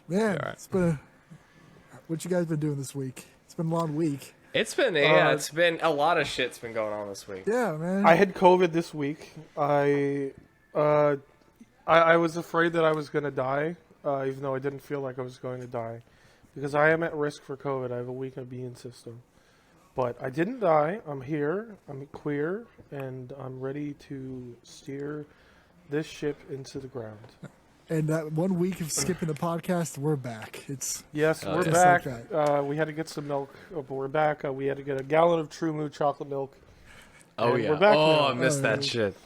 Man, All right. it's been what you guys been doing this week? It's been a long week. It's been a lot of shit's been going on this week. Yeah, man. I had COVID this week. I was afraid that I was going to die, even though I didn't feel like I was going to die, because I am at risk for COVID. I have a weak immune system, but I didn't die. I'm here. I'm queer, and I'm ready to steer this ship into the ground. And that 1 week of skipping the podcast, we're back. It's Yes, we're just back. like We had to get some milk, but we're back. We had to get a gallon of True Moo chocolate milk. Oh And yeah. we're back Oh, now. I missed Oh, that yeah. shit.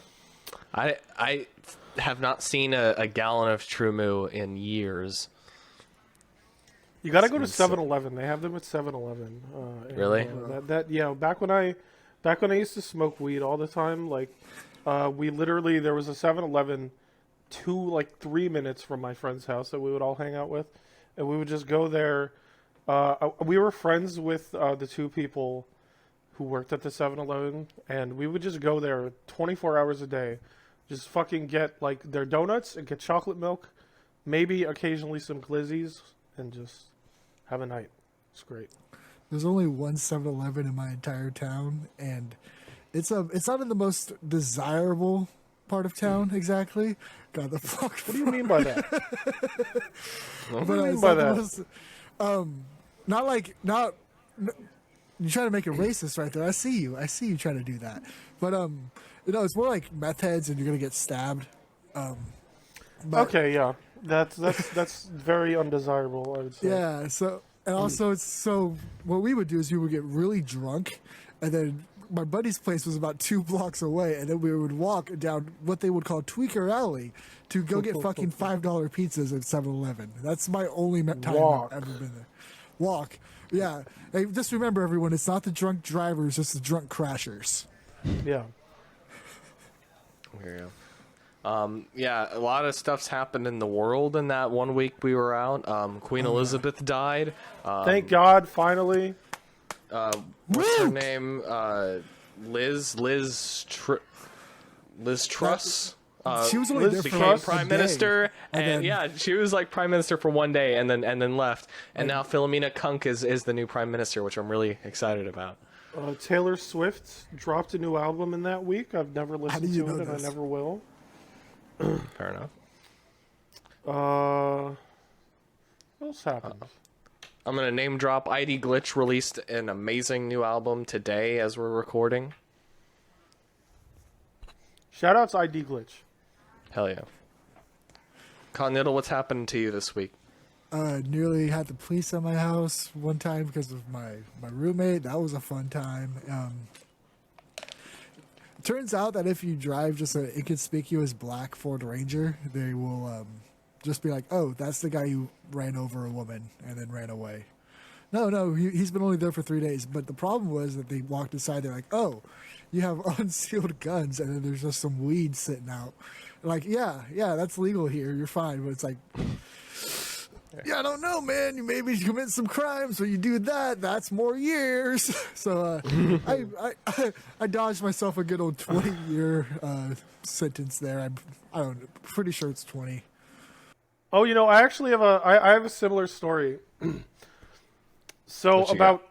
I have not seen a gallon of True Moo in years. You got to go to It's been 7-Eleven. They have them at 7-Eleven. Really? Back when I used to smoke weed all the time, like we literally there was a 7-Eleven 3 minutes from my friend's house that we would all hang out with, and we would just go there. We were friends with the two people who worked at the 7-Eleven, and we would just go there 24 hours a day, just fucking get like their donuts and get chocolate milk, maybe occasionally some glizzies, and just have a night. It's great. there's only one 7-Eleven in my entire town, and it's not in the most desirable part of town exactly. God, the fuck. What do you mean by that? What do you mean it's by not the that? most, not you're trying to make it racist right there. I see you trying to do that, but it's more like meth heads and you're gonna get stabbed. But, Okay, yeah, that's very undesirable. I would say. yeah. So and also what we would do is we would get really drunk, and then my buddy's place was about 2 blocks away, and then we would walk down what they would call Tweaker Alley to go get fucking $5 pizzas at 7-Eleven. That's my only time Walk. I've ever been there. Walk. Yeah. Hey, just remember, everyone, it's not the drunk drivers, it's the drunk crashers. Yeah. Here you go. Yeah, a lot of stuff's happened in the world in that 1 week we were out. Queen Elizabeth died. Thank God, finally. What's her Woo! name? Liz Truss. She was only Liz there for Became like a prime day, minister, and and then- yeah, she was like prime minister for 1 day, and then left. And now Philomena Kunk is the new prime minister, which I'm really excited about. Taylor Swift dropped a new album in that week. I've never listened do you to know it, and I this? never will. Fair enough. What else happened? I'm gonna name drop. ID Glitch released an amazing new album today as we're recording. Shout out to ID Glitch. Hell yeah. Connittle, what's happened to you this week? Nearly had the police at my house one time because of my roommate. That was a fun time. Turns out that if you drive just an inconspicuous black Ford Ranger, they will just be like, "Oh, that's the guy who ran over a woman and then ran away." No, he's been only there for 3 days. But the problem was that they walked inside. They're like, "Oh, you have unsealed guns," and then there's just some weed sitting out. Like, yeah, that's legal here. You're fine. But it's like, yeah, I don't know, man. You maybe commit some crimes. When you do that, that's more years. So I dodged myself a good old 20-year sentence there. I don't know. Pretty sure it's 20. Oh, I actually have I have a similar story. So What you about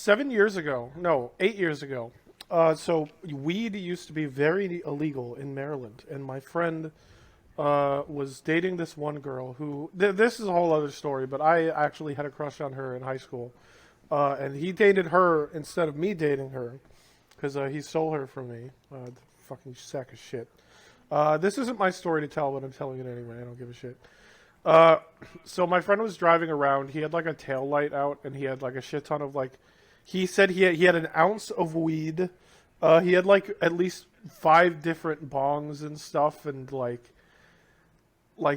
8 years ago. So weed used to be very illegal in Maryland, and my friend was dating this one girl who this is a whole other story, but I actually had a crush on her in high school, and he dated her instead of me dating her because he stole her from me. Fucking sack of shit. This isn't my story to tell, but I'm telling it anyway. I don't give a shit. So my friend was driving around. He had like a tail light out, and he had like a shit ton of he said he had an ounce of weed. He had like at least 5 different bongs and stuff, and like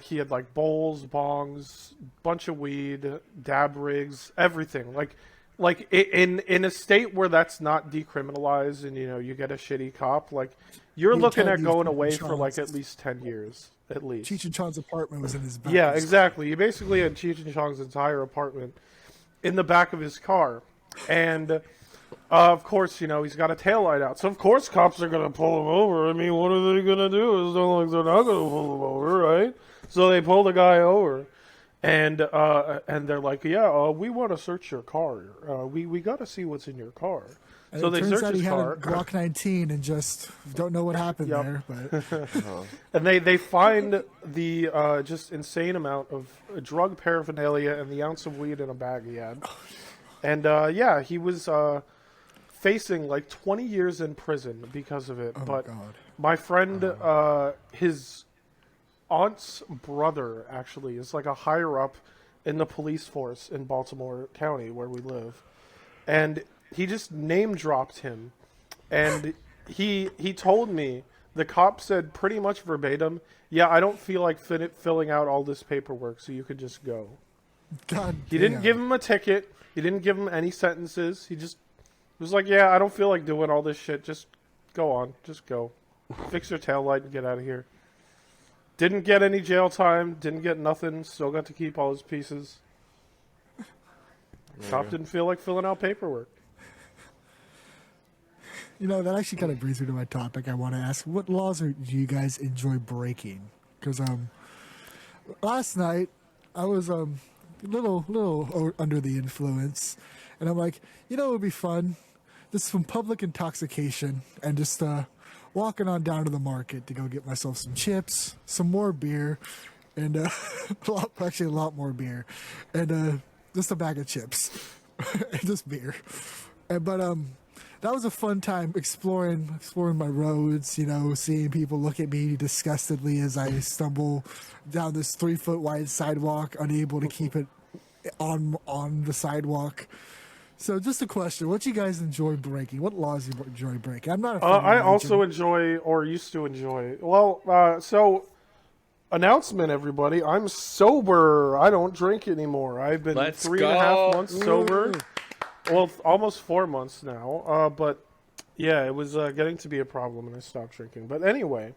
he had like bowls, bongs, bunch of weed, dab rigs, everything. Like in a state where that's not decriminalized, and you get a shitty cop, like you're You looking can't at use going Cheech away and for like Chong's. at least 10 years. At least. Cheech and Chong's apartment was in his back. Yeah, exactly. You basically had Cheech and Chong's entire apartment in the back of his car. And, of course, he's got a taillight out. So, of course, cops are going to pull him over. I mean, what are they going to do? It's not like they're not going to pull him over, right? So they pull the guy over. And they're like, yeah, we want to search your car. We got to see what's in your car. And So it they turns search out his he had a car. Glock 19 and just don't know what happened Yep. there. But And they find the just insane amount of drug paraphernalia and the ounce of weed in a bag he had. And yeah, he was facing like 20 years in prison because of it. oh But god, my friend, his aunt's brother actually is like a higher up in the police force in Baltimore County where we live. And he just name dropped him. And he told me, the cop said pretty much verbatim, yeah, I don't feel like filling out all this paperwork, so you could just go. god. He didn't give him a ticket. He didn't give him any sentences. He just was like, yeah, I don't feel like doing all this shit. Just go on. Just go. Fix your taillight and get out of here. Didn't get any jail time. Didn't get nothing. Still got to keep all his pieces. Cop didn't feel like filling out paperwork. You know, that actually kind of brings me to my topic. I want to ask, what laws do you guys enjoy breaking? Because last night I was a little under the influence, and I'm like, you know, it would be fun, just some public intoxication, and just walking on down to the market to go get myself some chips, some more beer, and actually a lot more beer, and just a bag of chips, and just beer, but that was a fun time exploring my roads, you know, seeing people look at me disgustedly as I stumble down this 3-foot wide sidewalk, unable to keep it on the sidewalk. So just a question, what you guys enjoy breaking? What laws you enjoy breaking? I'm not a I also enjoy, or used to enjoy. Well, so announcement, everybody. I'm sober. I don't drink anymore. I've been Let's 3.5 go. months sober. Well, almost 4 months now. But yeah, it was getting to be a problem, and I stopped drinking. But anyway,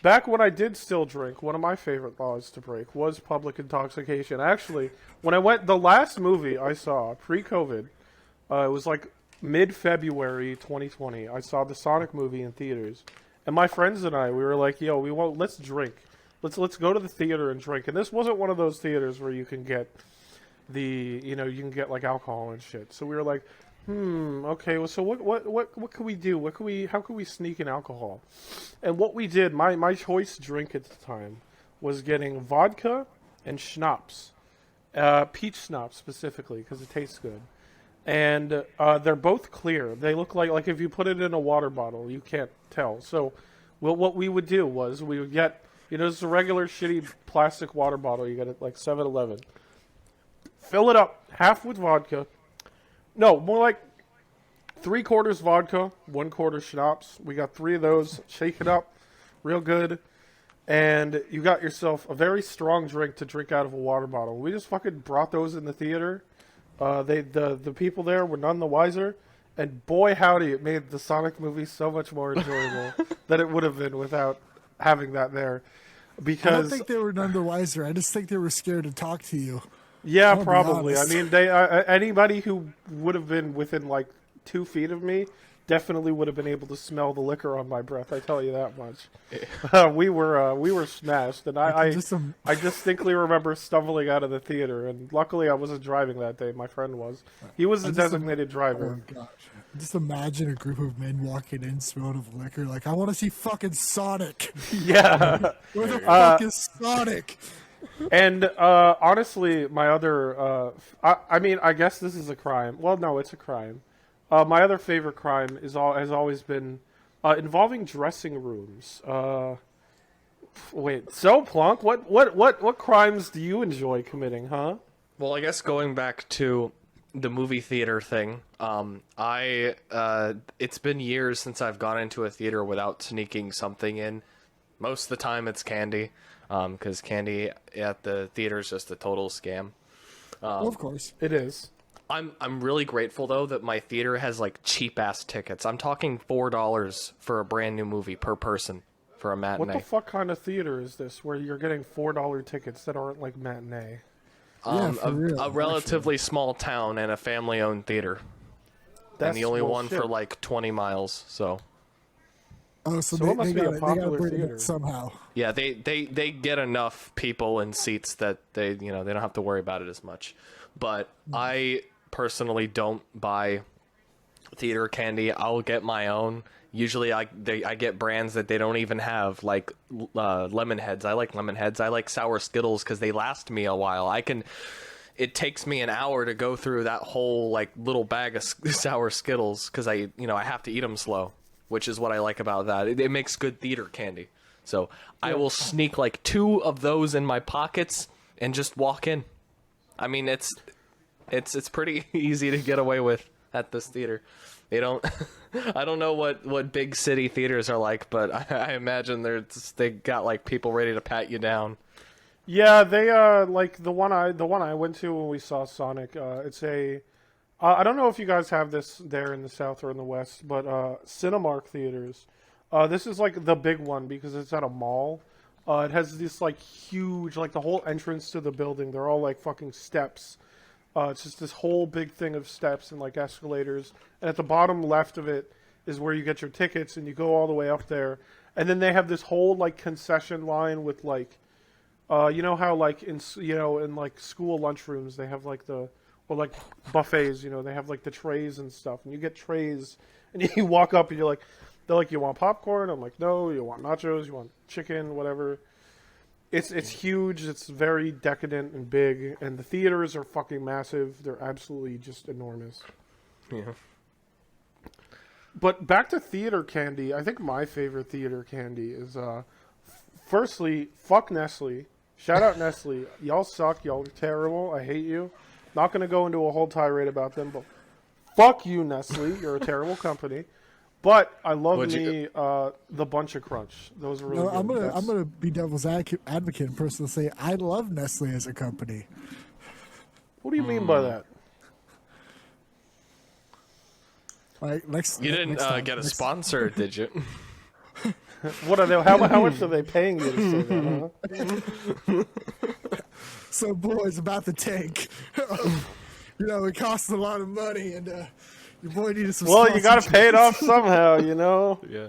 back when I did still drink, one of my favorite laws to break was public intoxication. Actually, when I went, the last movie I saw pre-COVID, it was like mid-February 2020. I saw the Sonic movie in theaters, and my friends and I, we were like, "Yo, let's drink. Let's go to the theater and drink." And this wasn't one of those theaters where you can get you can get like alcohol and shit. So we were like, okay, well, so what can we do? How can we sneak in alcohol? And what we did, my choice drink at the time was getting vodka and schnapps, peach schnapps specifically because it tastes good. And they're both clear. They look like if you put it in a water bottle, you can't tell. So what we would do was we would get, just a regular shitty plastic water bottle you get at like 7-Eleven. Fill it up half with vodka. No, more like 3/4 vodka, 1/4 schnapps. We got 3 of those. Shake it up real good. And you got yourself a very strong drink to drink out of a water bottle. We just fucking brought those in the theater. The people there were none the wiser. And boy howdy, it made the Sonic movie so much more enjoyable than it would have been without having that there. Because I don't think they were none the wiser. I just think they were scared to talk to you. yeah, I'll be probably. I honest. mean, they anybody who would have been within like 2 feet of me definitely would have been able to smell the liquor on my breath. I tell you that much. We were smashed, and I distinctly remember stumbling out of the theater. And luckily, I wasn't driving that day. My friend was. He was the designated driver. Oh gosh. Just imagine a group of men walking in smelling of liquor like, I want to see fucking Sonic. Yeah. Where the fuck is Sonic? And honestly, my other, I mean, I guess this is a crime. Well, no, it's a crime. My other favorite crime has always been involving dressing rooms. Wait, so Plunk, what crimes do you enjoy committing, huh? Well, I guess going back to the movie theater thing, it's been years since I've gone into a theater without sneaking something in. Most of the time, it's candy. Because candy at the theater is just a total scam. Well, of course. It is. I'm really grateful though that my theater has like cheap ass tickets. I'm talking $4 for a brand new movie per person for a matinee. What the fuck kind of theater is this where you're getting $4 tickets that aren't like matinee? Yeah, for real, a relatively small town and a family-owned theater, and the only one for like 20 miles. So Oh, so, So it must be a they gotta popular bring it theater. up somehow. Yeah, they get enough people in seats that they they don't have to worry about it as much. But I personally don't buy theater candy. I'll get my own. Usually I get brands that they don't even have, like lemon heads. I like lemon heads. I like sour Skittles because they last me a while. It takes me an hour to go through that whole like little bag of sour Skittles because I have to eat them slow, which is what I like about that. It makes good theater candy. So I will sneak like 2 of those in my pockets and just walk in. I mean, it's pretty easy to get away with at this theater. They don't. I don't know what big city theaters are like, but I imagine they got like people ready to pat you down. Yeah, they like the one I went to when we saw Sonic. It's a I don't know if you guys have this there in the South or in the West, but Cinemark theaters. This is like the big one because it's at a mall. It has this like huge, like the whole entrance to the building. They're all like fucking steps. It's just this whole big thing of steps and like escalators. And at the bottom left of it is where you get your tickets, and you go all the way up there. And then they have this whole like concession line with like, you know how like in like school lunchrooms they have like or like buffets. They have like the trays and stuff, and you get trays, and you walk up and they're like, you want popcorn? I'm like, no. You want nachos? You want chicken? Whatever. It's huge. It's very decadent and big, and the theaters are fucking massive. They're absolutely just enormous. Yeah. But back to theater candy. I think my favorite theater candy is, firstly, fuck Nestle. Shout out Nestle. Y'all suck. Y'all are terrible. I hate you. Not gonna go into a whole tirade about them, but fuck you, Nestle. You're a terrible company. But I love the Bunch of Crunch. Those are really good. I'm gonna be devil's advocate and personally say I love Nestle as a company. What do you mean by that? Like You didn't get a sponsor, did you? What are they? How much are they paying you to say that? Huh? So, boys, about the tank. It costs a lot of money, and your boy needed some. Well, you got to pay it off somehow, Yeah.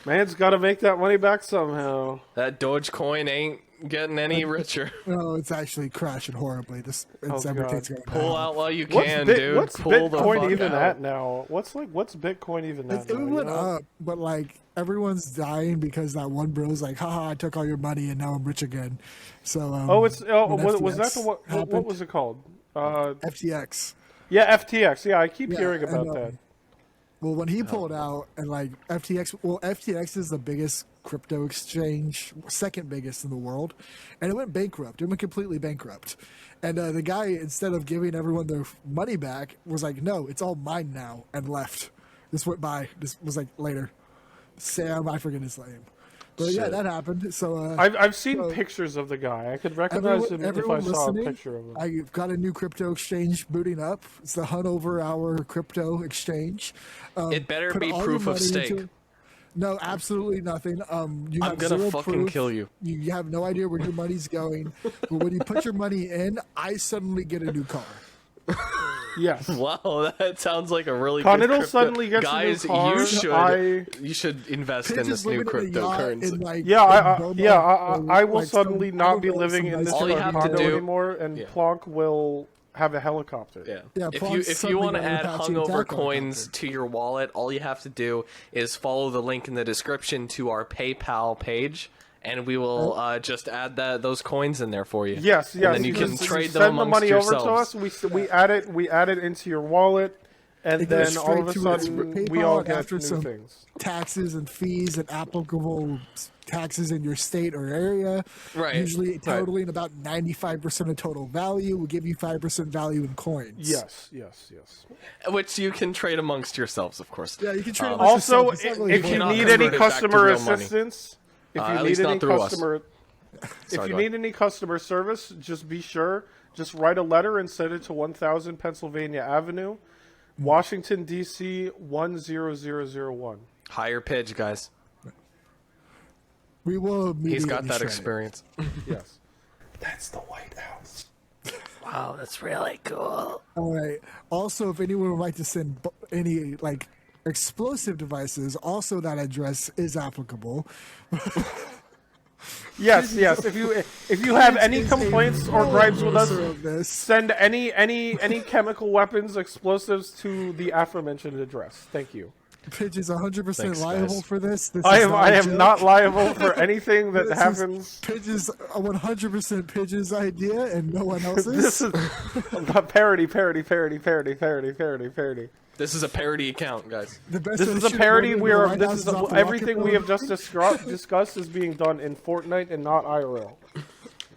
Man's got to make that money back somehow. That Dogecoin ain't getting any richer. No, it's actually crashing horribly. Everything's going Pull down. out while you can, dude. What's Pull the Bitcoin fuck even out. at now? What's Bitcoin even at It now? went up, but like everyone's dying because that one bro's like, haha, I took all your money and now I'm rich again. So was that the what was it called? FTX. Yeah, FTX. Yeah, I keep Yeah, hearing about and, that. Well, when he pulled out and like FTX is the biggest crypto exchange, second biggest in the world, and it went bankrupt. It went completely bankrupt. And the guy, instead of giving everyone their money back, was like, no, it's all mine now, and left. This went by. This was like later. Sam, I forget his name. But yeah, Shit. that happened. So I've seen pictures of the guy. I could recognize him if I saw a picture of him. I've got a new crypto exchange booting up. It's the Hanover Hour Crypto Exchange. It better Put be all proof your of money stake. into it. No, absolutely nothing. You I'm have gonna zero fucking proof. kill you. You have no idea where your money's going. But when you put your money in, I suddenly get a new car. Yes. Wow, that sounds like a really Connell good crypto. suddenly gets Guys, a new car. you should invest in Pitch this is new living in a yacht cryptocurrency. in, like, Yeah, in Beaumont I or, will like, suddenly some- not I don't be know, living some in this nice All you have to condo do- anymore, and Plonk will have a helicopter. Yeah. Yeah, If Plank's you suddenly want to got an add Apache hungover attack coins helicopter. to your wallet, all you have to do is follow the link in the description to our PayPal page, and we will just add those coins in there for you. Yes, And then you can just trade them send the amongst money yourselves. over to us. We add it into your wallet, and It goes then all of a straight to its sudden PayPal we all and get after new some things. taxes and fees and applicable taxes in your state or area. Right, Usually right. totaling about 95% of total value. We'll give you 5% value in coins. Yes. Which you can trade amongst yourselves, of course. Yeah, you can trade amongst Also, yourself. It's not really if you cannot need convert any it back to customer real money. assistance, if at you least need not any through us. customer, if Sorry, you go need ahead. any customer service, just be sure. Just write a letter and send it to 1000 Pennsylvania Avenue, Washington D.C. 10001. Higher pitch, guys. We will immediately He's got that shred it. experience. Yes, that's the White House. Wow, that's really cool. All right. Also, if anyone would like to send any like explosive devices, also that address is applicable. Yes. If you have any Is a complaints or gripes with us, endorser of this. send any chemical weapons, explosives to the aforementioned address. Thank you. Pidge is 100% Thanks, liable guys. for this. This I is am not a I am joke. not liable for anything that This happens. Pidge is 100% Pidge's idea and no one else's. This is parody. This is a parody account, guys. The best This way is to a shoot parody. women in We the are. White This House is off the everything rocket we have boat. just discussed is being done in Fortnite and not IRL.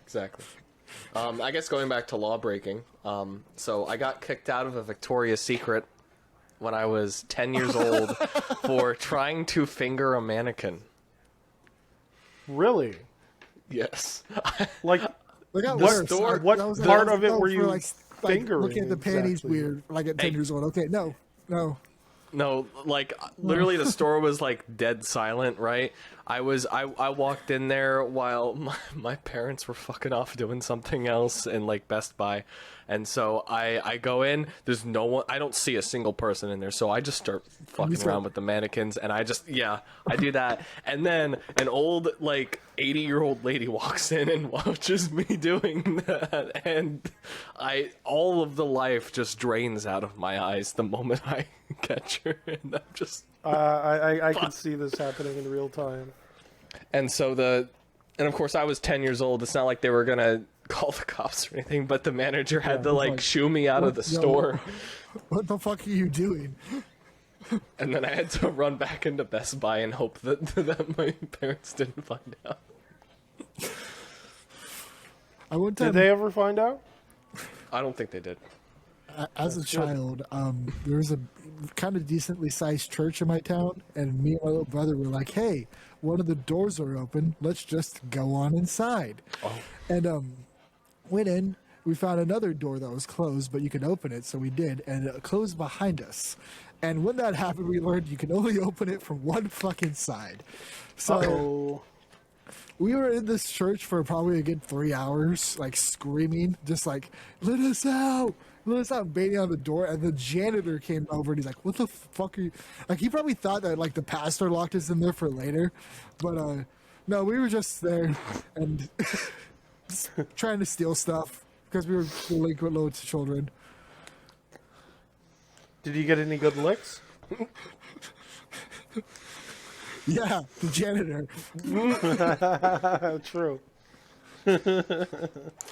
Exactly. I guess going back to law breaking. So I got kicked out of a Victoria's Secret when I was 10 years old for trying to finger a mannequin. Really? Yes. Like, They got The worse. store- what That was- part that of it was were for, you like fingering? looking at the panties exactly? weird, like at 10 Hey. years old. Okay, no. No, like literally the store was like dead silent, right? I walked in there while my parents were fucking off doing something else in like Best Buy. And so I go in, there's no one, I don't see a single person in there. So I just start fucking start- around with the mannequins and I do that. And then an old like 80-year-old lady walks in and watches me doing that. And all of the life just drains out of my eyes the moment I catch her. And I'm just... I can see this happening in real time. And so and of course I was 10 years old. It's not like they were gonna call the cops or anything, but the manager had to like shoo me out of the store. What the fuck are you doing? And then I had to run back into Best Buy and hope that my parents didn't find out. I one time, Did they ever find out? I don't think they did. as a child, there was a kind of decently sized church in my town, and me and my little brother were like, "Hey, one of the doors are open. Let's just go on inside." Oh. And went in. We found another door that was closed, but you could open it, so we did, and it closed behind us. And when that happened, we learned you can only open it from one fucking side. So Oh, we were in this church for probably a good 3 hours, like screaming, just like, let us out, banging on the door. And the janitor came over and he's like, what the fuck are you? Like, he probably thought that, like, the pastor locked us in there for later. But, no, we were just there and just trying to steal stuff because we were delinquent little children. did you get any good licks? Yeah, the janitor. True.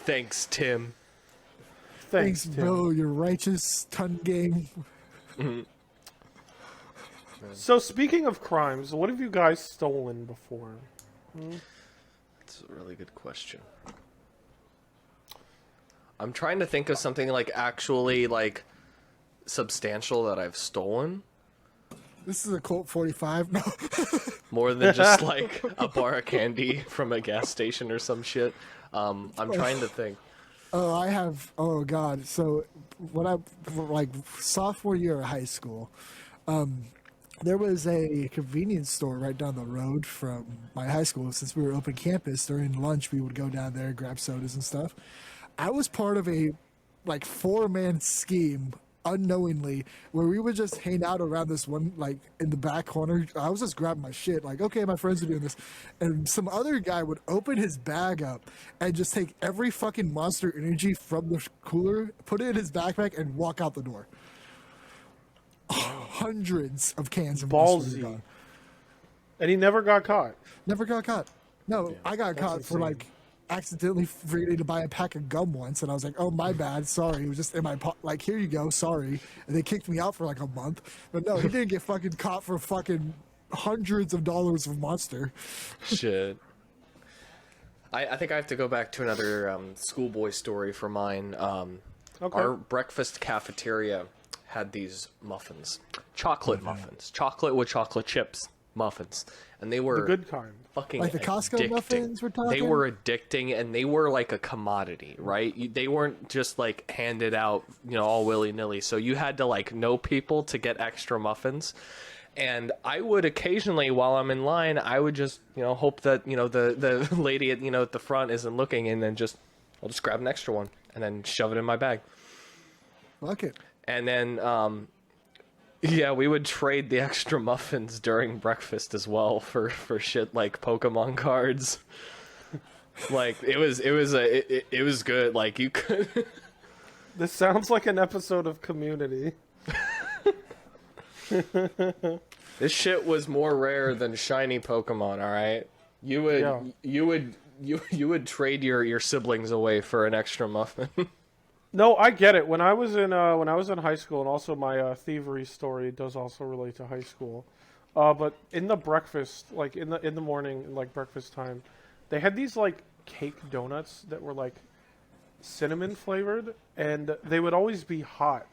Thanks, Tim. Thanks, Thanks, Tim. bro. You're righteous, ton game. So speaking of crimes, what have you guys stolen before? That's a really good question. I'm trying to think of something like actually like substantial that I've stolen. This is a Colt 45. No. More than just like a bar of candy from a gas station or some shit. I'm trying to think. Oh, I have. Oh God. So when I like sophomore year of high school, there was a convenience store right down the road from my high school. Since we were open campus, during lunch we would go down there, grab sodas and stuff. I was part of a like 4-man scheme unknowingly where we would just hang out around this one, like in the back corner. I was just grabbing my shit like, okay, my friends are doing this, and some other guy would open his bag up and just take every fucking Monster Energy from the cooler, put it in his backpack, and walk out the door. Hundreds of cans of Monster were Ballsy. gone. And he never got caught. Never got caught. No, I got caught for insane. like accidentally forgetting to buy a pack of gum once, and I was like, "Oh, my bad, sorry." It was just in my like, "Here you go, sorry," and they kicked me out for like a month. But no, he didn't get fucking caught for fucking hundreds of dollars of Monster. Shit. I think I have to go back to another schoolboy story for mine. Okay. Our breakfast cafeteria had these muffins, chocolate muffins, chocolate with chocolate chips muffins, and they were The good kind. fucking Like the Costco addicting. muffins we're They talking? were addicting, and they were like a commodity, right? They weren't just like handed out, all willy nilly. So you had to like know people to get extra muffins. And I would occasionally, while I'm in line, I would just, hope that the lady at at the front isn't looking, and then I'll just grab an extra one and then shove it in my bag. Fuck it. And then Yeah, we would trade the extra muffins during breakfast as well for shit like Pokemon cards. Like it was good. Like you could. This sounds like an episode of Community. This shit was more rare than shiny Pokemon. All right, you would trade your siblings away for an extra muffin. No, I get it. When I was in high school, and also my thievery story does also relate to high school. But in the breakfast, like in the morning, like breakfast time, they had these like cake donuts that were like cinnamon flavored, and they would always be hot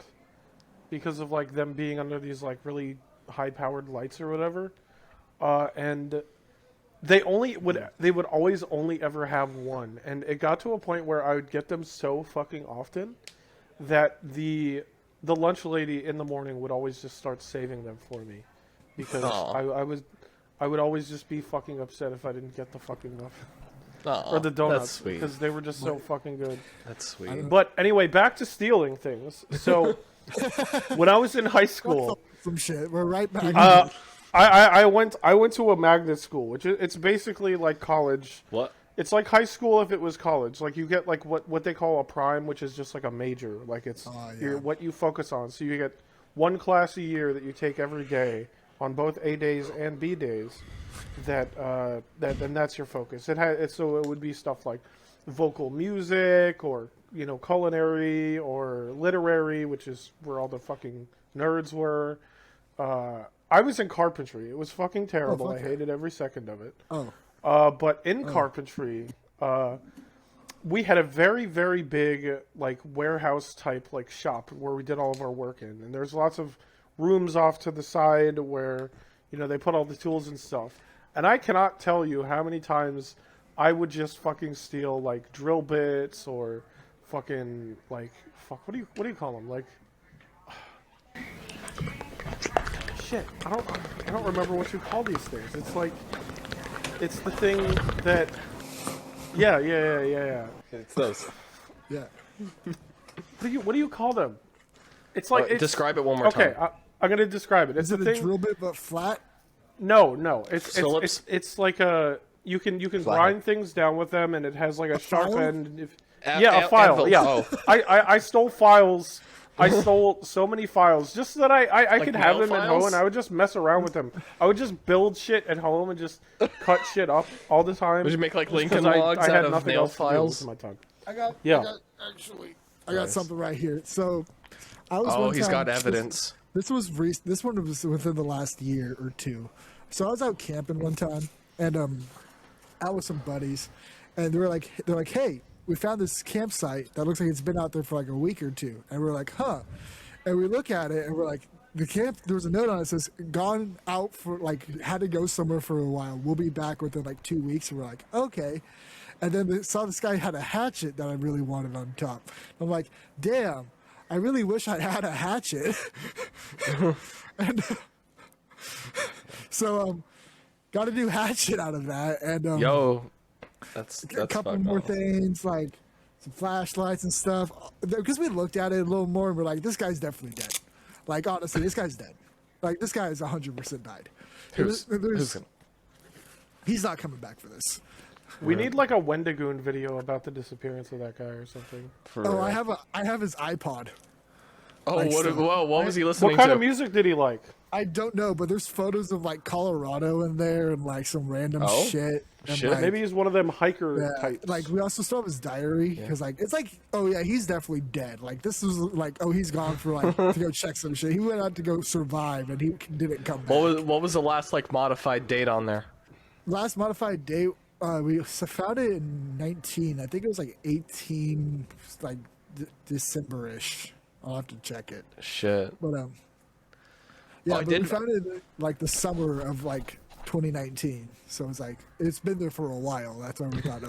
because of like them being under these like really high powered lights or whatever. And they would always only ever have one, and it got to a point where I would get them so fucking often that the lunch lady in the morning would always just start saving them for me, because I would always just be fucking upset if I didn't get the fucking muffin or the donuts, because they were just so fucking good. That's sweet. But anyway, back to stealing things. So when I was in high school, Some shit. We're right back. I went to a magnet school, which it's basically like college. What? It's like high school if it was college. Like you get like what they call a prime, which is just like a major. Like it's what you focus on. So you get one class a year that you take every day on both A days and B days. And that's your focus. So it would be stuff like vocal music, or culinary, or literary, which is where all the fucking nerds were. I was in carpentry. It was fucking terrible. I hated every second of it. But in carpentry, we had a very, very big like warehouse type like shop where we did all of our work in. And there's lots of rooms off to the side where they put all the tools and stuff. And I cannot tell you how many times I would just fucking steal like drill bits, or fucking like what do you call them, like. Shit, I don't remember what you call these things. It's like, it's the thing that, yeah. It's those. Yeah. What do you call them? It's like describe it one more time. Okay, I'm gonna describe it. It's Is it the a thing. drill bit but flat? No. Phillips? It's like a you can grind things down with them, and it has like a sharp file? end. A file. anvil. Yeah, Oh. I stole files. I stole so many files just so that I could have them at home, and I would just mess around with them. I would just build shit at home and just cut shit up all the time. Would you make like just Lincoln 'cause logs I had out of nothing nail else to do files? with my time. I got Nice. something right here. So I was. Oh, one he's time- got evidence. This one was within the last year or two. So I was out camping one time, and out with some buddies, and they're like, hey, we found this campsite that looks like it's been out there for like a week or two, and we're like, huh, and we look at it, and we're like, there was a note on it that says, gone out for like, had to go somewhere for a while. We'll be back within like 2 weeks. And we're like, okay. And then saw this guy had a hatchet that I really wanted on top. I'm like, damn, I really wish I had a hatchet. And so got a new hatchet out of that, and that's a couple fucked more up. things like some flashlights and stuff, because we looked at it a little more and we're like, this guy's definitely dead. Like, honestly, this guy's dead. Like, this guy is 100% died. He's not coming back for this. We need like a Wendigoon video about the disappearance of that guy or something. I have his iPod. Oh, like, what was he listening What kind to? of music did he like? I don't know, but there's photos of like Colorado in there and like some random shit. And, Shit. like, Maybe he's one of them hiker types. like we also still have his diary because like it's like, oh yeah, he's definitely dead. Like this was like, oh, he's gone for like to go check some shit. He went out to go survive and he didn't come back. What was the last like modified date on there? Last modified date, we found it in 19. I think it was like 18, like December-ish. I'll have to check it. Shit. But yeah, I but we found it like the summer of like 2019. So it's like it's been there for a while. That's why we thought,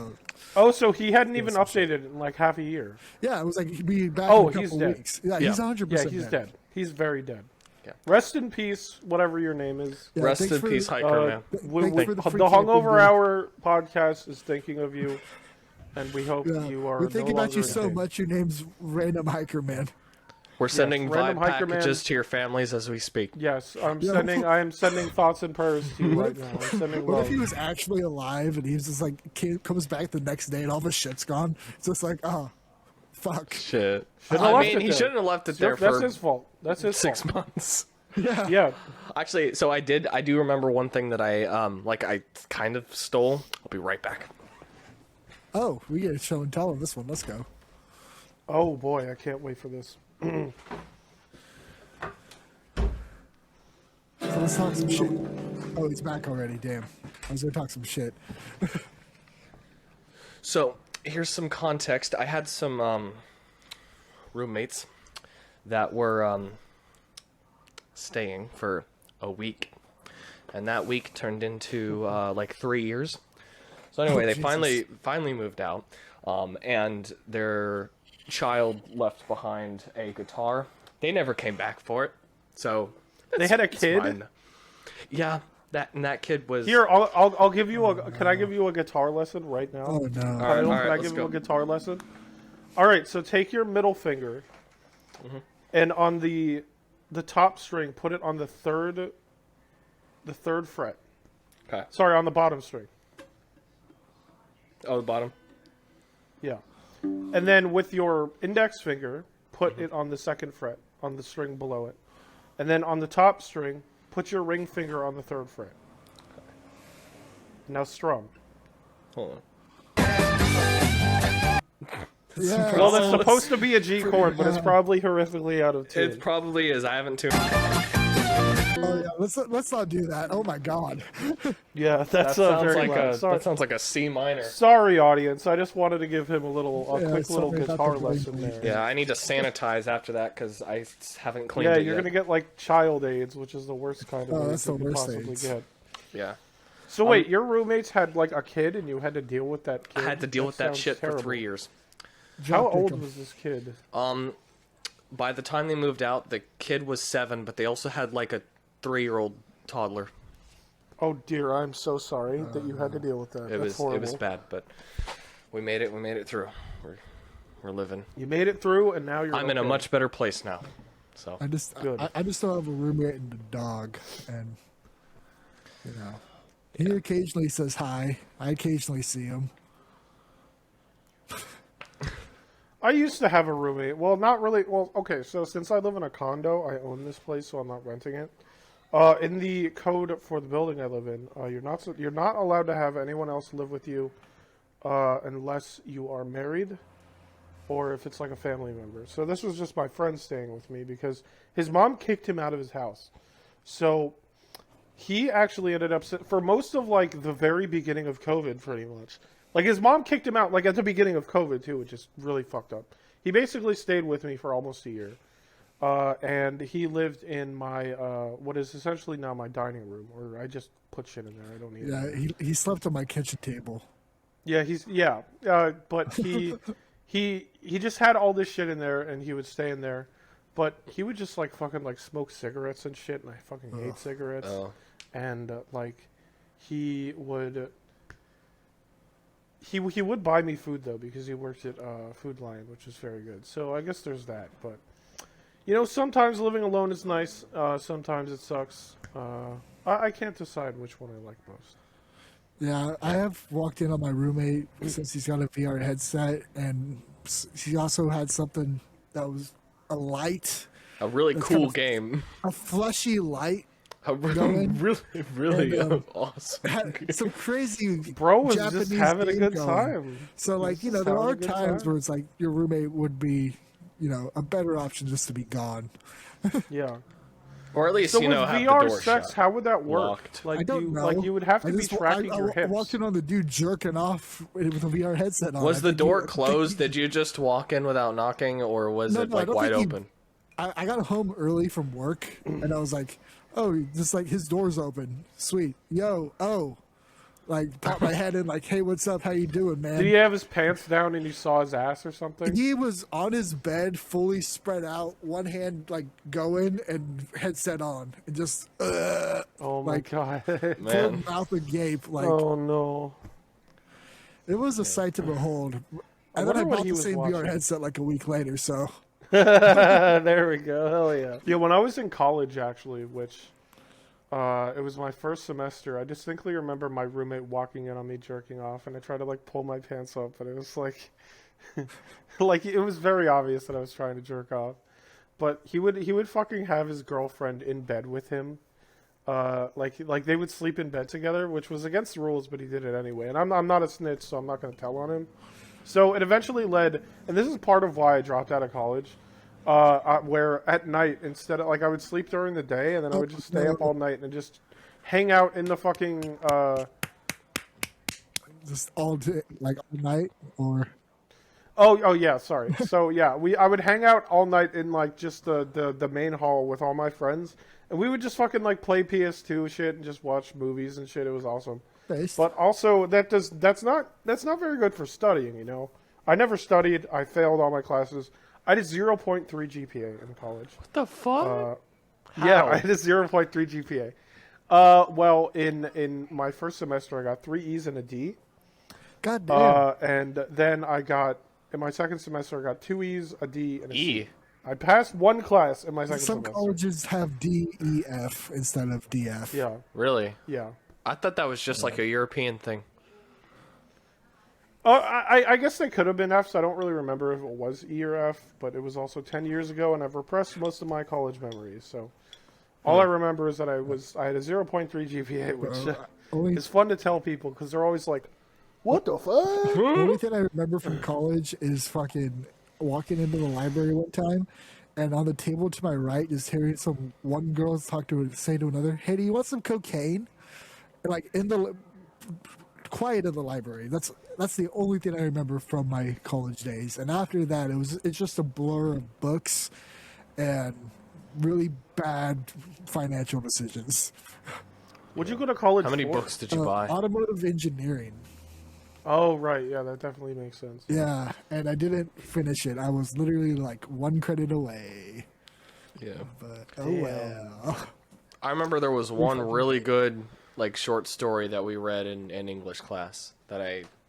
Oh, so he hadn't even updated in like half a year. yeah, it was like he'd be back Oh, in a he's couple dead. weeks. Yeah, Yeah. he's 100% Yeah, he's dead. He's very dead. Yeah. Rest in peace, whatever your name is. Yeah, Rest thanks in for peace, the- hiker man. Thanks for The free Hungover camping, Hour podcast is thinking of you, and we hope Yeah, you are. we're thinking no about you longer so insane. much. Your name's Random Hiker Man. We're sending Random vibe Hiker Man. packages to your families as we speak. Yes, I am sending thoughts and prayers to you right now. I'm sending What love. if he was actually alive and he's just like comes back the next day and all the shit's gone? It's just like, oh, fuck. Shit. Shouldn't have I left mean, it he there. shouldn't have left it Yep, there that's for his fault. That's his 6 fault. months. Yeah. Actually, so I do remember one thing that I kind of stole. I'll be right back. Oh, we get a show and tell on this one. Let's go. Oh boy, I can't wait for this. So let's talk some shit. Oh, he's back already. Damn. I was gonna talk some shit. So here's some context. I had some roommates that were staying for a week, and that week turned into like 3 years. So anyway, they Jesus. finally moved out, and their child left behind a guitar. They never came back for it, so They had a it's kid. fine. Yeah, that kid was Here, I'll give you a. Can I give you a guitar lesson right now? Oh no. All right, Kyle, all can I let's give go. you a guitar lesson? All right, so take your middle finger, and on the top string, put it on the third fret. Okay. Sorry, on the bottom string. Oh, the bottom. Yeah, and then with your index finger, put it on the second fret on the string below it, and then on the top string, put your ring finger on the third fret. Now strum. Hold on. Yeah. Well, that's supposed to be a G chord, but it's probably horrifically out of tune. It probably is. I haven't tuned. Oh yeah. Let's not do that. Oh my god. Yeah, That that's sounds very like loud. that sounds like a C minor. Sorry, audience. I just wanted to give him a quick little sorry about guitar the lesson bleep. there. Yeah, I need to sanitize after that because I haven't cleaned Yeah, it you're yet. gonna get like child AIDS, which is the worst kind of Oh, AIDS that's the you could worst possibly AIDS. get. Yeah, So wait, your roommates had like a kid, and you had to deal with that I kid. had to deal with that sounds shit terrible. for 3 years. How Drop kick old him. was this kid? By the time they moved out, the kid was 7, but they also had like a 3-year-old toddler. Oh dear, I'm so sorry that you had to deal with that. It That's was horrible. it was bad, but we made it. We made it through. We're living. You made it through, and now you're. I'm in a okay. much better place now. So I just Good. I just don't have a roommate and a dog, and you know, he occasionally says hi. I occasionally see him. I used to have a roommate. Well, not really. Well, okay. So since I live in a condo, I own this place, so I'm not renting it. In the code for the building I live in, you're not allowed to have anyone else live with you unless you are married or if it's like a family member. So this was just my friend staying with me because his mom kicked him out of his house. So he actually ended up for most of like the very beginning of COVID, pretty much. Like his mom kicked him out like at the beginning of COVID too, which is really fucked up. He basically stayed with me for almost a year. And he lived in my what is essentially now my dining room, or I just put shit in there. I don't need it. Yeah, he slept on my kitchen table. Yeah, but he just had all this shit in there, and he would stay in there, but he would just like fucking like smoke cigarettes and shit, and I fucking hate cigarettes. Oh. And like he would buy me food though because he worked at Food Lion, which is very good. So I guess there's that, but. You know, sometimes living alone is nice. Sometimes it sucks. I can't decide which one I like most. Yeah, I have walked in on my roommate since he's got a VR headset, and he also had something that was a light, a really That's cool kind of- game. a flushy light. A going. really And, awesome. Had some crazy Bro was Japanese just having a game good going. time. So, like, you know, Just there having are a good times time. where it's like your roommate would be, you know, a better option just to be gone. Yeah. Or at least So you with know have VR the door sex, shut. how would that work? Locked. Like I don't you, know. like you would have I to be just- tracking I your hips. walked in on the dude jerking off with a VR headset on. Was I the think he- door I think closed? he- Did you just walk in without knocking, or was No, it no, I like don't wide think he- open? I got home early from work, and I was like, oh, just like his door's open. Sweet. Yo, oh. Like, popped my head in, like, hey, what's up? How you doing, man? Did he have his pants down and you saw his ass or something? He was on his bed, fully spread out, one hand like going and headset on, and just Oh my like, god. full Man, mouth agape. Like Oh no. it was a sight to behold. And then wonder I what bought he the was same VR watching. headset like a week later. So There we go. Hell yeah. Yeah, when I was in college, actually, which it was my first semester, I distinctly remember my roommate walking in on me jerking off, and I tried to like pull my pants up, but it was like, like it was very obvious that I was trying to jerk off. But he would fucking have his girlfriend in bed with him. Like they would sleep in bed together, which was against the rules, but he did it anyway. And I'm not a snitch, so I'm not going to tell on him. So it eventually led, and this is part of why I dropped out of college, where at night, instead of, like, I would sleep during the day, and then I would just stay up all night and just hang out in the fucking, Just all day, like all night, or oh yeah, sorry. So yeah, I would hang out all night in, like, just the main hall with all my friends, and we would just fucking, like, play PS2 shit and just watch movies and shit. It was awesome. based. But also, that's not very good for studying, you know? I never studied. I failed all my classes. I did 0.3 GPA in college. What the fuck? Yeah, How? I had a 0.3 GPA. Well, in my first semester, I got 3 E's and a D. God damn. And then in my second semester, I got 2 E's, a D, and a C. E. I passed one class in my second Some semester. colleges have D, E, F instead of DF. Yeah, Really? yeah. I thought that was just like a European thing. I guess they could have been Fs. I don't really remember if it was E or F, but it was also 10 years ago, and I've repressed most of my college memories. So all I remember is that I had a 0.3 GPA, which Only, is fun to tell people because they're always like, "What the fuck?" the only thing I remember from college is fucking walking into the library one time, and on the table to my right, just hearing one girl say to another, "Hey, do you want some cocaine?" And like quiet in the library. That's the only thing I remember from my college days. And after that, it's just a blur of books and really bad financial decisions. Would you go to college? How many for? books did you buy? Automotive engineering. Oh right, yeah, that definitely makes sense. Yeah, and I didn't finish it. I was literally like 1 credit away. Yeah. But Damn. well. I remember there was one really good like short story that we read in English class that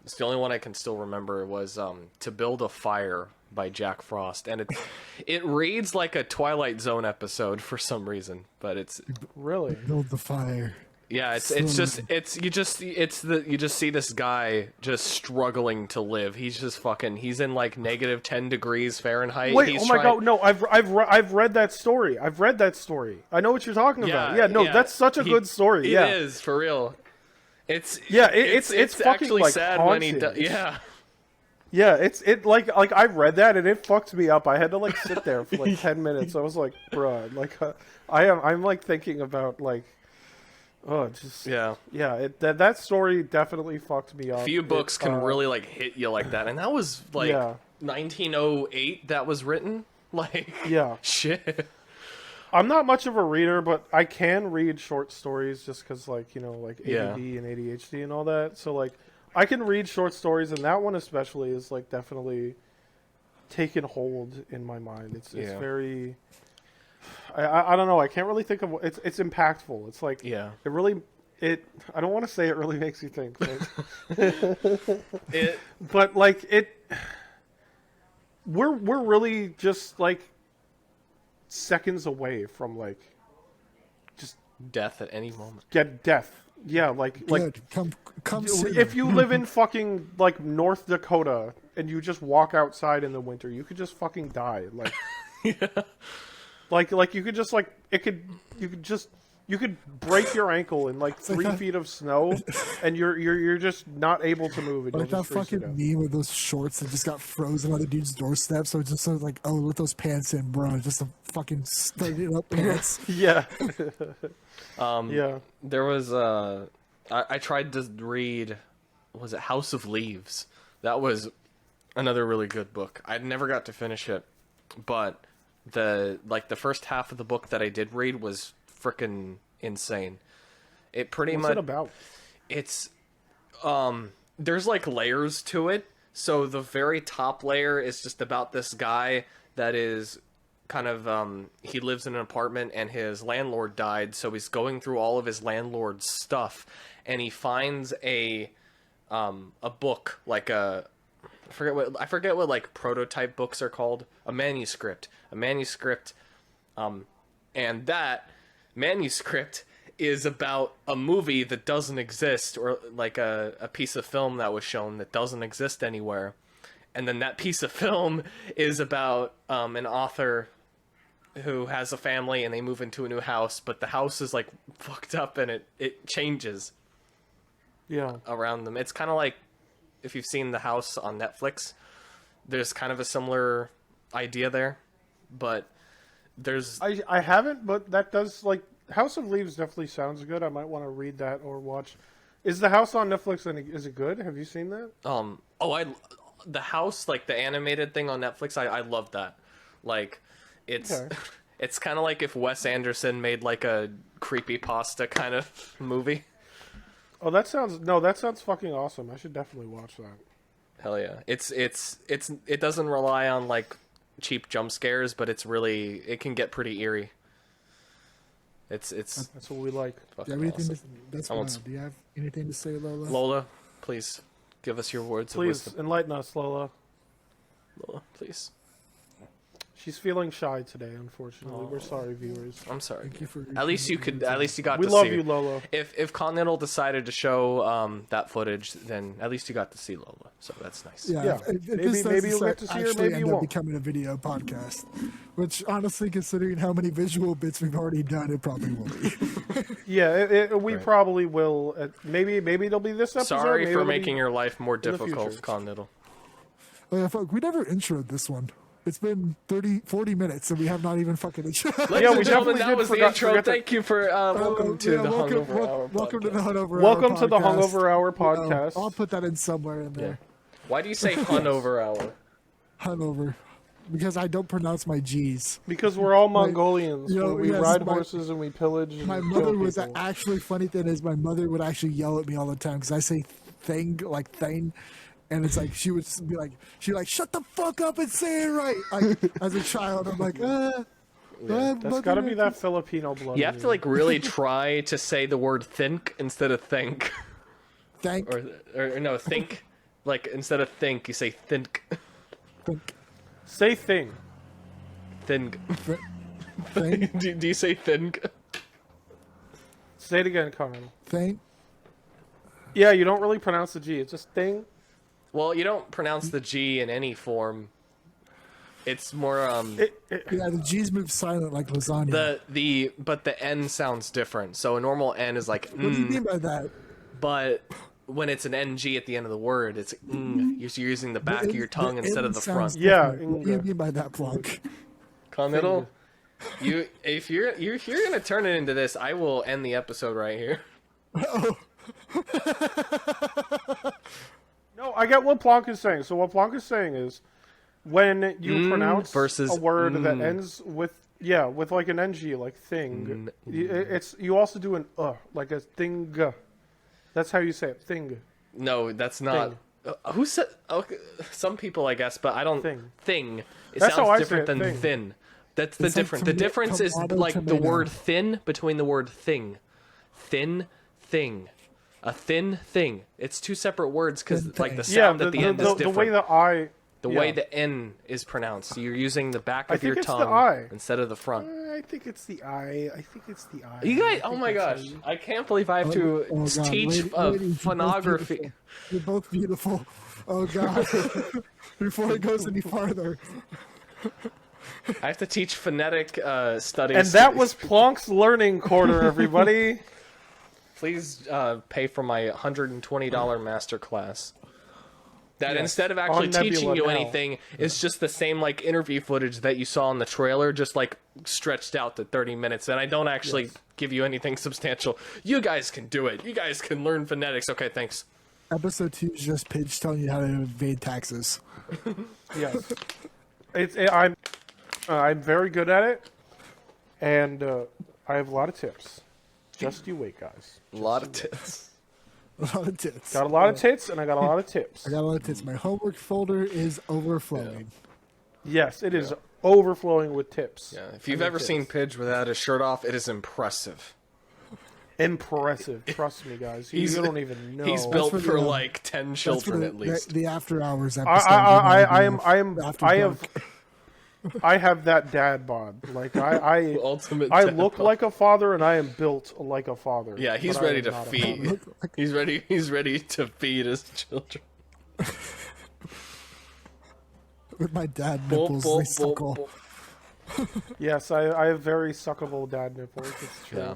it's the only one I can still remember was To Build a Fire by Jack Frost, and it reads like a Twilight Zone episode for some reason, but it's Really? Build the fire. yeah, you just see this guy just struggling to live. He's in like negative 10 degrees Fahrenheit. Wait, He's oh my trying- god, no, I've read that story. I've read that story. I know what you're talking about. Yeah, no, that's such a good story. Yeah, It is for real. It's it's fucking, actually like, sad when he haunting. does. Yeah. yeah, it like I read that and it fucked me up. I had to like sit there for like 10 minutes. I was like, bruh, like I'm like thinking about like, oh, just Yeah. that story definitely fucked me up. Few books can really like hit you like that, and that was like Yeah. 1908 that was written. Like Yeah. shit. I'm not much of a reader, but I can read short stories just because, like, you know, like ADD Yeah. and ADHD and all that. So, like, I can read short stories, and that one especially is, like, definitely taken hold in my mind. It's Yeah. very... I don't know. I can't really think of... It's impactful. It's, like... Yeah. It really... I don't want to say it really makes you think. It But, like, We're really just, like... seconds away from like death at any moment. get death. Yeah, like Good. Come soon. if you live in fucking like North Dakota and you just walk outside in the winter, you could just fucking die. Like like you could just like you could break your ankle in like 3 feet of snow and you're just not able to move and Like you'll that just freeze to fucking death. meme with those shorts that just got frozen on the dude's doorstep. So it's just sort of like, oh, let those pants in, bro. Just a fucking studded up pants. Yeah. Yeah. There was I tried to read, was it House of Leaves? That was another really good book. I never got to finish it, but the first half of the book that I did read was frickin' insane. It pretty What's much it about? it's there's like layers to it. So the very top layer is just about this guy that is kind of he lives in an apartment and his landlord died, so he's going through all of his landlord's stuff and he finds a book, like a I forget what like prototype books are called. A manuscript, and that manuscript is about a movie that doesn't exist, or like a piece of film that was shown that doesn't exist anywhere. And then that piece of film is about an author who has a family and they move into a new house, but the house is like fucked up and it changes around them. It's kind of like if you've seen The House on Netflix, there's kind of a similar idea there, but there's... I haven't, but that does, like, House of Leaves definitely sounds good. I might want to read that or watch. Is The House on Netflix, and is it good? Have you seen that? The House, like the animated thing on Netflix, I love that. Like, it's Okay. it's kind of like if Wes Anderson made like a creepypasta kind of movie. Oh, that sounds fucking awesome. I should definitely watch that. Hell yeah. It doesn't rely on like cheap jump scares, but it can get pretty eerie. It's That's what we like. Do you have anything do you have anything to say, Lola? Lola, please give us your words of Please wisdom. enlighten us, Lola. Lola, please. She's feeling shy today, unfortunately. We're sorry, viewers. I'm sorry. Thank you for At least you got We to love see you, her. Lola. If Continental decided to show that footage, then at least you got to see Lola. So that's nice. Yeah. Maybe you'll get to see her, maybe you end up won't. becoming a video podcast, which honestly, considering how many visual bits we've already done, it probably will be. Yeah, we Right. probably will. Maybe it'll be this episode. Sorry maybe for it'll be- making your life more the difficult, future. Continental. Oh, yeah, fuck, we never introed this one. It's been 40 minutes and we have not even fucking introed. Yeah, we Ladies and gentlemen, definitely that did was the forget intro. to- Thank you for welcome to the Hungover Hour. Welcome to the podcast. Hungover Hour. Welcome to the podcast. Hungover Hour podcast. I'll put that in somewhere in there. Why do you say Hungover Hour? Hungover. Because I don't pronounce my G's. Because we're all Mongolians. you know, we yes, ride my- horses and we pillage. And My kill mother was people. actually, funny thing is, my mother would actually yell at me all the time because I say thing, like thing. And it's like, she would just be like, shut the fuck up and say it right. Like, as a child, I'm like, That's got to be that Filipino blood. You have to like really try to say the word think instead of think, Thank. or no, think. Like instead of think, you say think. Think. Say thing. Think. Thing. do you say think? Say it again, Carmen. Thing. Yeah, you don't really pronounce the G. It's just thing. Well, you don't pronounce the G in any form. It's more Yeah, the G's move silent like lasagna. but the N sounds different. So a normal N is like What do you mean by that? but when it's an NG at the end of the word, it's you're using the back of your tongue The instead N of the sounds front. Yeah, different. What do you mean by that, Plunk? Continental, if you're gonna turn it into this, I will end the episode right here. No, I get what Plonk is saying. So what Plonk is saying is, when you pronounce versus a word that ends with like an ng, like thing, you also do an like a thing. That's how you say it, thing. No, that's not. Who said? Okay, some people, I guess, but I don't. Thing. It That's how sounds I say different it, than thing. thin. That's the It's like difference. The difference is tomato, like the tomato. word thin between the word thing. Thin thing. A thin thing. It's two separate words because Thin like the thing. sound at the end is the different. way the I. The way the N is pronounced. You're using the back of think your it's the tongue I. instead of the front. I think it's the I. I think it's the I. You guys, I oh think my that's gosh. how you- I can't believe I have to Oh, God. teach Ladies, phonography. You're both beautiful. Oh, God. Before it goes any farther. I have to teach phonetic studies. And that was Plonk's learning corner, everybody. Please pay for my $120 masterclass. That Yes, instead of on actually Nebula teaching you now. anything, it's just the same like interview footage that you saw in the trailer, just like stretched out to 30 minutes. And I don't actually give you anything substantial. You guys can do it. You guys can learn phonetics. Okay, thanks. Episode 2 is just Paige telling you how to evade taxes. Yes. I'm very good at it, and I have a lot of tips. Just you wait, guys. A lot of tits. A lot of tits. Got a lot of tits, and I got a lot of tips. I got a lot of tits. My homework folder is overflowing. Yes, it is overflowing with tips. Yeah, if you've ever seen Pidge without his shirt off, it is impressive. impressive. Trust me, guys. You don't even know. He's built for for the, like 10 children at least. The after hours I episode. I have that dad bod. Like I Ultimate I dad look bod. like a father, and I am built like a father. Yeah, he's but I ready am to not a feed. father. He's ready to feed his children. With my dad Boop, nipples, boop, they boop, suckle. Yes, I have very suckable dad nipples. It's true. Yeah.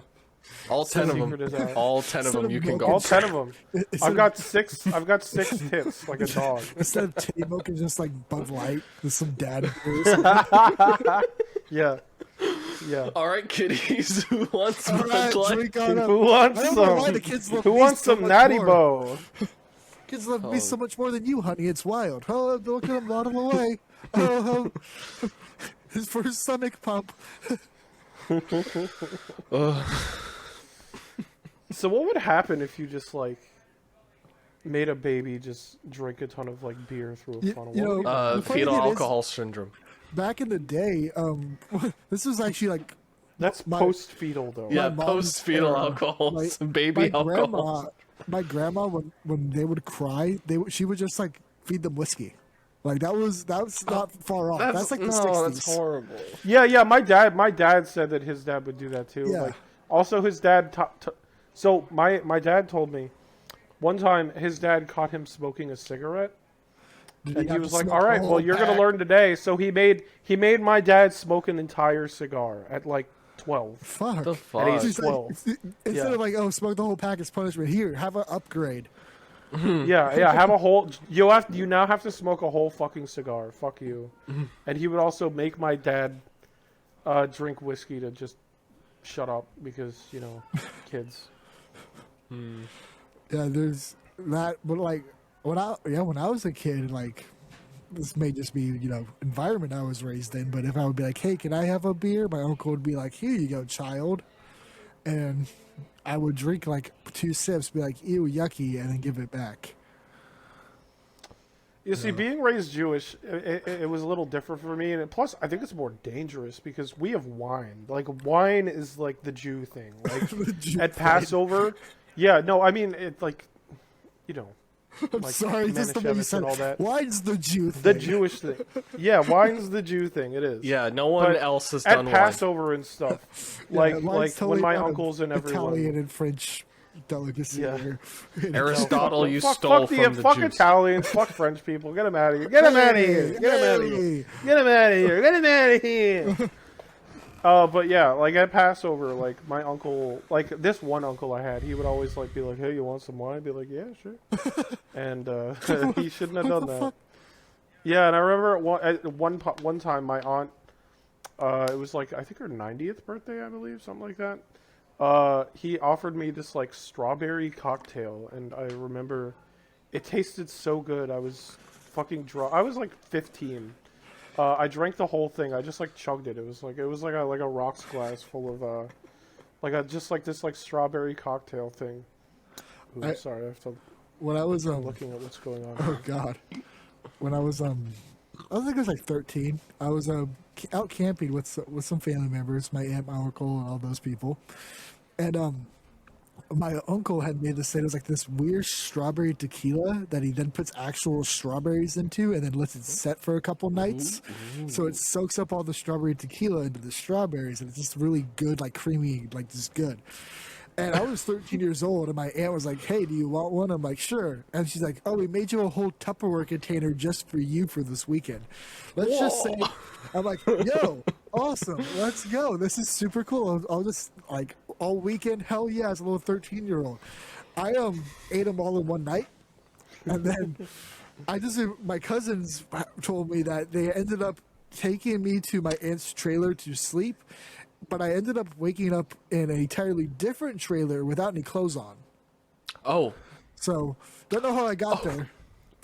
All 10 of secret is them. out. All 10 of them you can go. All 10 of them. Instead I've got six tits like a dog. Instead of titty milk, it's just like Bud Light with some dad nipples. Yeah. Yeah. All right, kiddies. Who wants All right, Bud Light? drink on up. Who wants I don't know why the kids love Who me wants so some much natty more. bow? Kids love me so much more than you, honey. It's wild. Oh, look at him waddle away. Oh, his first stomach pump. So what would happen if you just like made a baby just drink a ton of like beer through a funnel? you know, the funny Fetal thing is, alcohol syndrome. back in the day, this was actually like That's my- post-fetal though. Yeah, mom's post-fetal era. alcohol, Like, baby my alcohol. my grandma, when they would cry, she would just like feed them whiskey. Like that was not far off. That's like the 60s. That's horrible. Yeah. My dad said that his dad would do that too. Yeah. Like, also, his dad. So my dad told me one time his dad caught him smoking a cigarette, Did and he have was to like, smoke "All the right, whole well, you're gonna pack? learn today." So he made my dad smoke an entire cigar at like 12. Fuck. The fuck? And he's He's like, 12. instead Yeah. of like, oh, smoke the whole pack as punishment. Here, have an upgrade. Yeah. Have a whole. You now have to smoke a whole fucking cigar. Fuck you. And he would also make my dad drink whiskey to just shut up because kids. Yeah, there's that. But like when I was a kid, like this may just be environment I was raised in. But if I would be like, hey, can I have a beer? My uncle would be like, here you go, child, and I would drink like 2 sips, be like, ew, yucky, and then give it back. You see, being raised Jewish, it was a little different for me, and plus, I think it's more dangerous because we have wine. Like, wine is like the Jew thing. Like The Jew at thing. Passover, yeah. No, I mean it. Like, I'm like sorry, just the way you Manischewitz said and all that. wine's the Jew The thing. Jewish thing. Yeah, wine's the Jew thing. It is. Yeah, no one But else has At done wine. Passover and stuff, Yeah, like wine's totally when my not an uncles and everyone. Italian and French delicacy. Yeah. here. Aristotle, you fuck, stole fuck from the fuck Jews. Italians, fuck French people. Get them out of here. Get them out of here. Get them out of here. Hey. Get him out of here. Get him out of here. But yeah, like at Passover, like my uncle, like this one uncle I had, he would always like be like, "Hey, you want some wine?" I'd be like, "Yeah, sure." And he shouldn't have done that. fuck? Yeah, and I remember at one time my aunt, it was like I think her 90th birthday, I believe, something like that. He offered me this like strawberry cocktail, and I remember it tasted so good. I was fucking drunk. I was like 15. I drank the whole thing. I just like chugged it. It was like a rocks glass full of just like this like strawberry cocktail thing. Ooh, sorry, I have to When I was looking at what's going on. oh god, when I was I think I was like 13. I was out camping with some family members, my aunt, my uncle, and all those people, and my uncle had made this thing. It was like this weird strawberry tequila that he then puts actual strawberries into and then lets it set for a couple nights. So it soaks up all the strawberry tequila into the strawberries, and it's just really good, like creamy, like just good. And I was 13 years old, and my aunt was like, hey, do you want one? I'm like, sure. And she's like, oh, we made you a whole Tupperware container just for you for this weekend. Let's just say, I'm like, yo, awesome. Let's go. This is super cool. I'll just, like, all weekend, hell yeah, as a little 13-year-old. I ate them all in one night. And then my cousins told me that they ended up taking me to my aunt's trailer to sleep. But I ended up waking up in an entirely different trailer without any clothes on. Oh, So, don't know how I got there.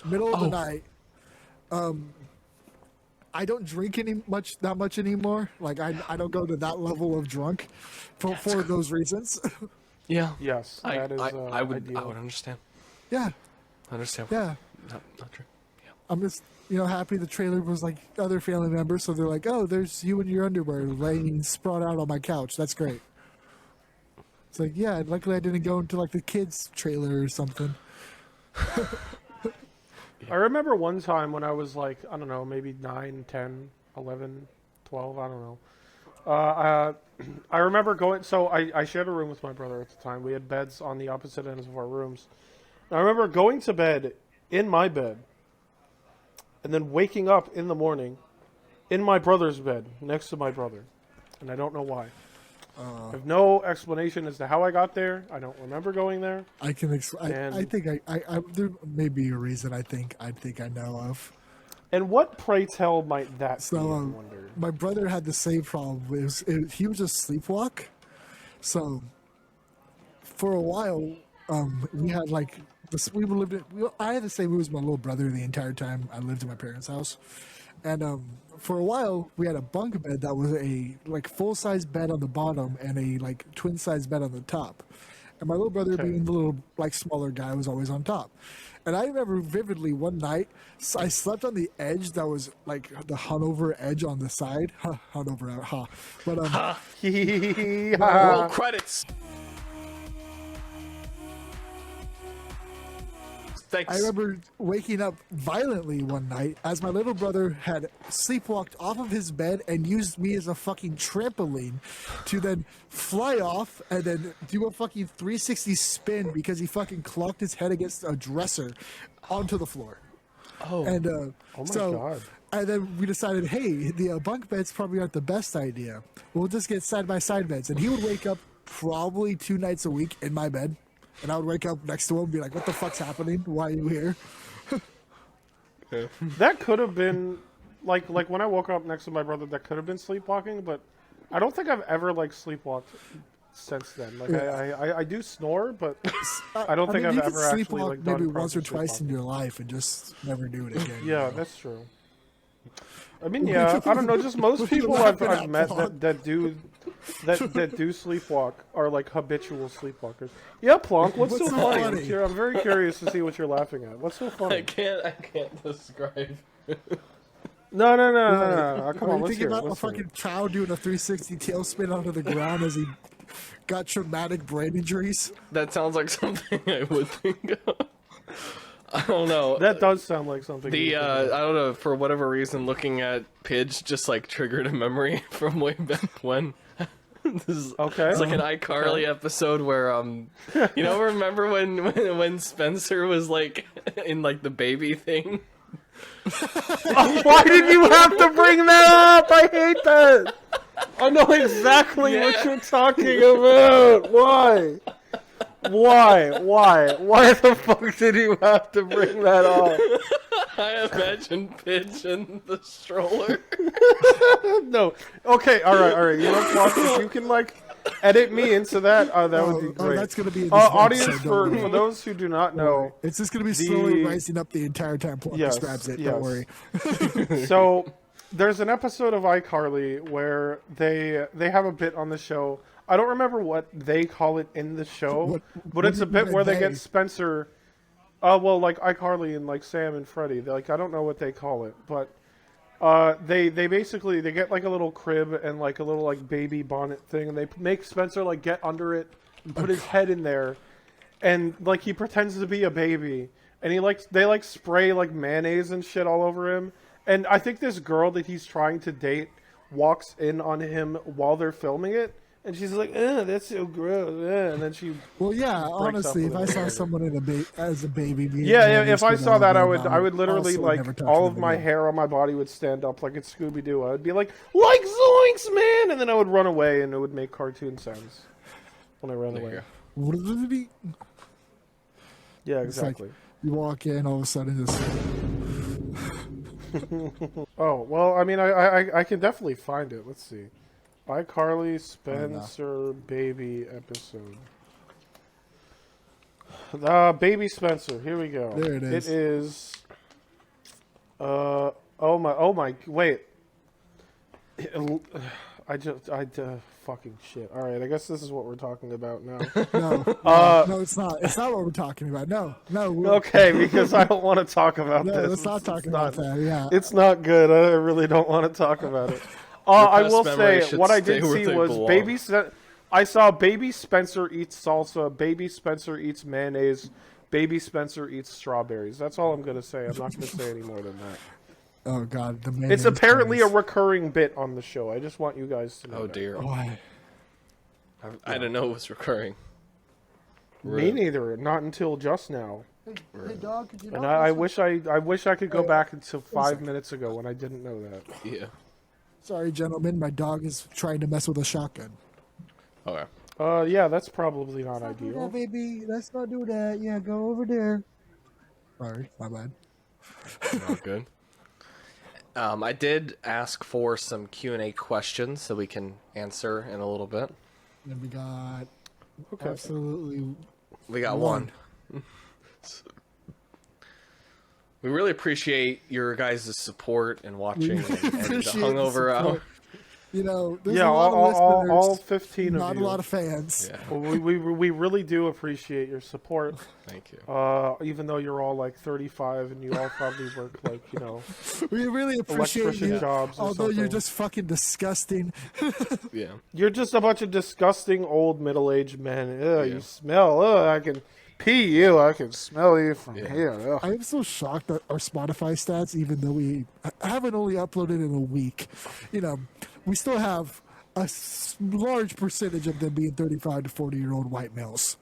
Middle of the night. I don't drink that much anymore. Like I don't go to that level of drunk for those reasons. yeah. Yes, I that is. I would ideal. understand. Yeah, I understand. yeah. Not true. Yeah. I'm just happy the trailer was like other family members, so they're like, oh, there's you in your underwear laying sprawled out on my couch. That's great. It's like, yeah, luckily I didn't go into like the kids trailer or something. I remember one time when I was like, I don't know, maybe 9, 10, 11, 12, I don't know. I remember going, so I shared a room with my brother at the time. We had beds on the opposite ends of our rooms. And I remember going to bed in my bed and then waking up in the morning in my brother's bed next to my brother. And I don't know why. I have no explanation as to how I got there. I don't remember going there. I can. I think there may be a reason. I think I know of. And what, pray tell, might that be? So I wonder. my brother had the same problem. He was a sleepwalk. So for a while, we had like this. I had the same room as my little brother the entire time I lived in my parents' house, and for a while we had a bunk bed that was a like full size bed on the bottom and a like twin size bed on the top. And my little brother, being the little like smaller guy, was always on top. And I remember vividly one night I slept on the edge that was like the hunover edge on the side. Hunover, ha. But Roll credits. Thanks. I remember waking up violently one night as my little brother had sleepwalked off of his bed and used me as a fucking trampoline to then fly off and then do a fucking 360 spin because he fucking clocked his head against a dresser onto the floor. Oh. And Oh my God. And then we decided, hey, the bunk beds probably aren't the best idea. We'll just get side-by-side beds. And he would wake up probably 2 nights a week in my bed. And I would wake up next to him and be like, what the fuck's happening? Why are you here? That could have been, like when I woke up next to my brother, that could have been sleepwalking, but I don't think I've ever, like, sleepwalked since then. Like, I do snore, but I don't think I've you ever can actually, sleepwalk like, maybe done once or proper twice in sleepwalking. your life and just never do it again. Yeah, that's true. I mean, yeah, I don't know. Just most people I've met that do sleepwalk are like habitual sleepwalkers. Yeah, Plonk. What's so funny? I'm very curious to see what you're laughing at. What's so I funny? can't describe. No. Come Are on, you let's thinking hear it. about a Let's hear it. fucking cow doing a 360 tailspin onto the ground as he got traumatic brain injuries? That sounds like something I would think of. I don't know. That does sound like something. The you would I think of. don't know, for whatever reason, looking at Pidge just like triggered a memory from way back when. This is, Okay. It's like an iCarly episode where you know, remember when Spencer was like in like the baby thing? Why did you have to bring that up? I hate that. I know exactly what you're talking about. Why? Why the fuck did you have to bring that up? I imagine Pidge in the stroller. No. Okay, alright. You know, Plonk, if you can, like, edit me into that, that would be great. That's going to be in this audience, episode, for don't worry. those who do not know, It's just going to be slowly rising up the entire time Plunk Yes, describes it. yes. Don't worry. so there's an episode of iCarly where they have a bit on the show. I don't remember what they call it in the show, but it's a bit where they get Spencer. Well, like iCarly and like Sam and Freddie. Like, I don't know what they call it, but they basically they get like a little crib and like a little like baby bonnet thing, and they make Spencer like get under it and put his head in there, and like he pretends to be a baby, and they spray like mayonnaise and shit all over him, and I think this girl that he's trying to date walks in on him while they're filming it. And she's like, that's so gross. And then she. Well, yeah. Honestly, if I saw later. someone as a baby, If I saw that, I would literally also like never touch all them of my again. hair on my body would stand up like it's Scooby Doo. I would be like zoinks, man, and then I would run away, and it would make cartoon sounds when I ran away. Yeah, It's like exactly. you walk in, all of a sudden, just Oh well, I mean, I can definitely find it. Let's see. iCarly Spencer baby episode. Baby Spencer. Here we go. There it is. It is. Oh my. Wait. Fucking shit. All right. I guess this is what we're talking about now. no, it's not. It's not what we're talking about. No. Okay, because I don't want to talk about No, this. let's not talk about that. Yeah. It's not good. I really don't want to talk about it. I will memories say should what I stay did where see they was belong. I saw Baby Spencer eats salsa, Baby Spencer eats mayonnaise, Baby Spencer eats strawberries. That's all I'm going to say. I'm not going to say any more than that. Oh God, the man. It's apparently a recurring bit on the show. I just want you guys to know. Oh that. dear. Why? I didn't know it was recurring. Me neither. Not until just now. Hey dog, could you And I wish I could go back until 5 minutes ago when I didn't know that. Yeah. Sorry, gentlemen, my dog is trying to mess with a shotgun. Okay. Yeah, that's probably not Let's not do ideal. that, baby. Let's not do that. Yeah, go over there. Sorry, my bad. All good. I did ask for some Q&A questions that we can answer in a little bit. And we got Okay. absolutely. We got one. We really appreciate your guys' support and watching and the Appreciate Hungover Hour. support. You know, there's Yeah, a lot of listeners, all 15 of not you. a lot of fans. Yeah, Well, we really do appreciate your support. thank you. Even though you're all like 35 and you all probably work like, We really appreciate electrician you. jobs or Although you're something. just fucking disgusting. Yeah. You're just a bunch of disgusting old middle-aged men. Ugh, Yeah. you smell. Ugh, I can pee you. I can smell you from here. Ugh. I am so shocked at our Spotify stats, even though we haven't only uploaded in a week. We still have a large percentage of them being 35 to 40-year-old white males.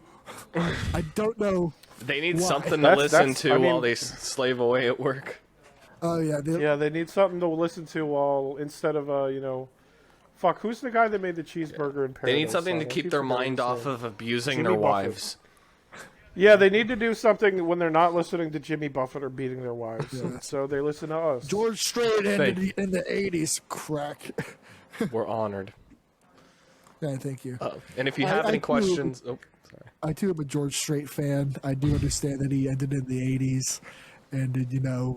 I don't know. They need Why? something to That's- listen that's- to I mean- while they slave away at work. Oh, yeah. Yeah, they need something to listen to while instead of fuck. Who's the guy that made the cheeseburger in Paradise? They need something to I keep keep their forgetting mind his off name. of abusing Jimmy their Buffett. wives. Yeah, they need to do something when they're not listening to Jimmy Buffett or beating their wives. So they listen to us. George Strait Thank ended in the 80s. Crack. We're honored. Yeah, thank you. And if you have any questions... Oh, sorry. I too am a George Strait fan. I do understand that he ended in the 80s, and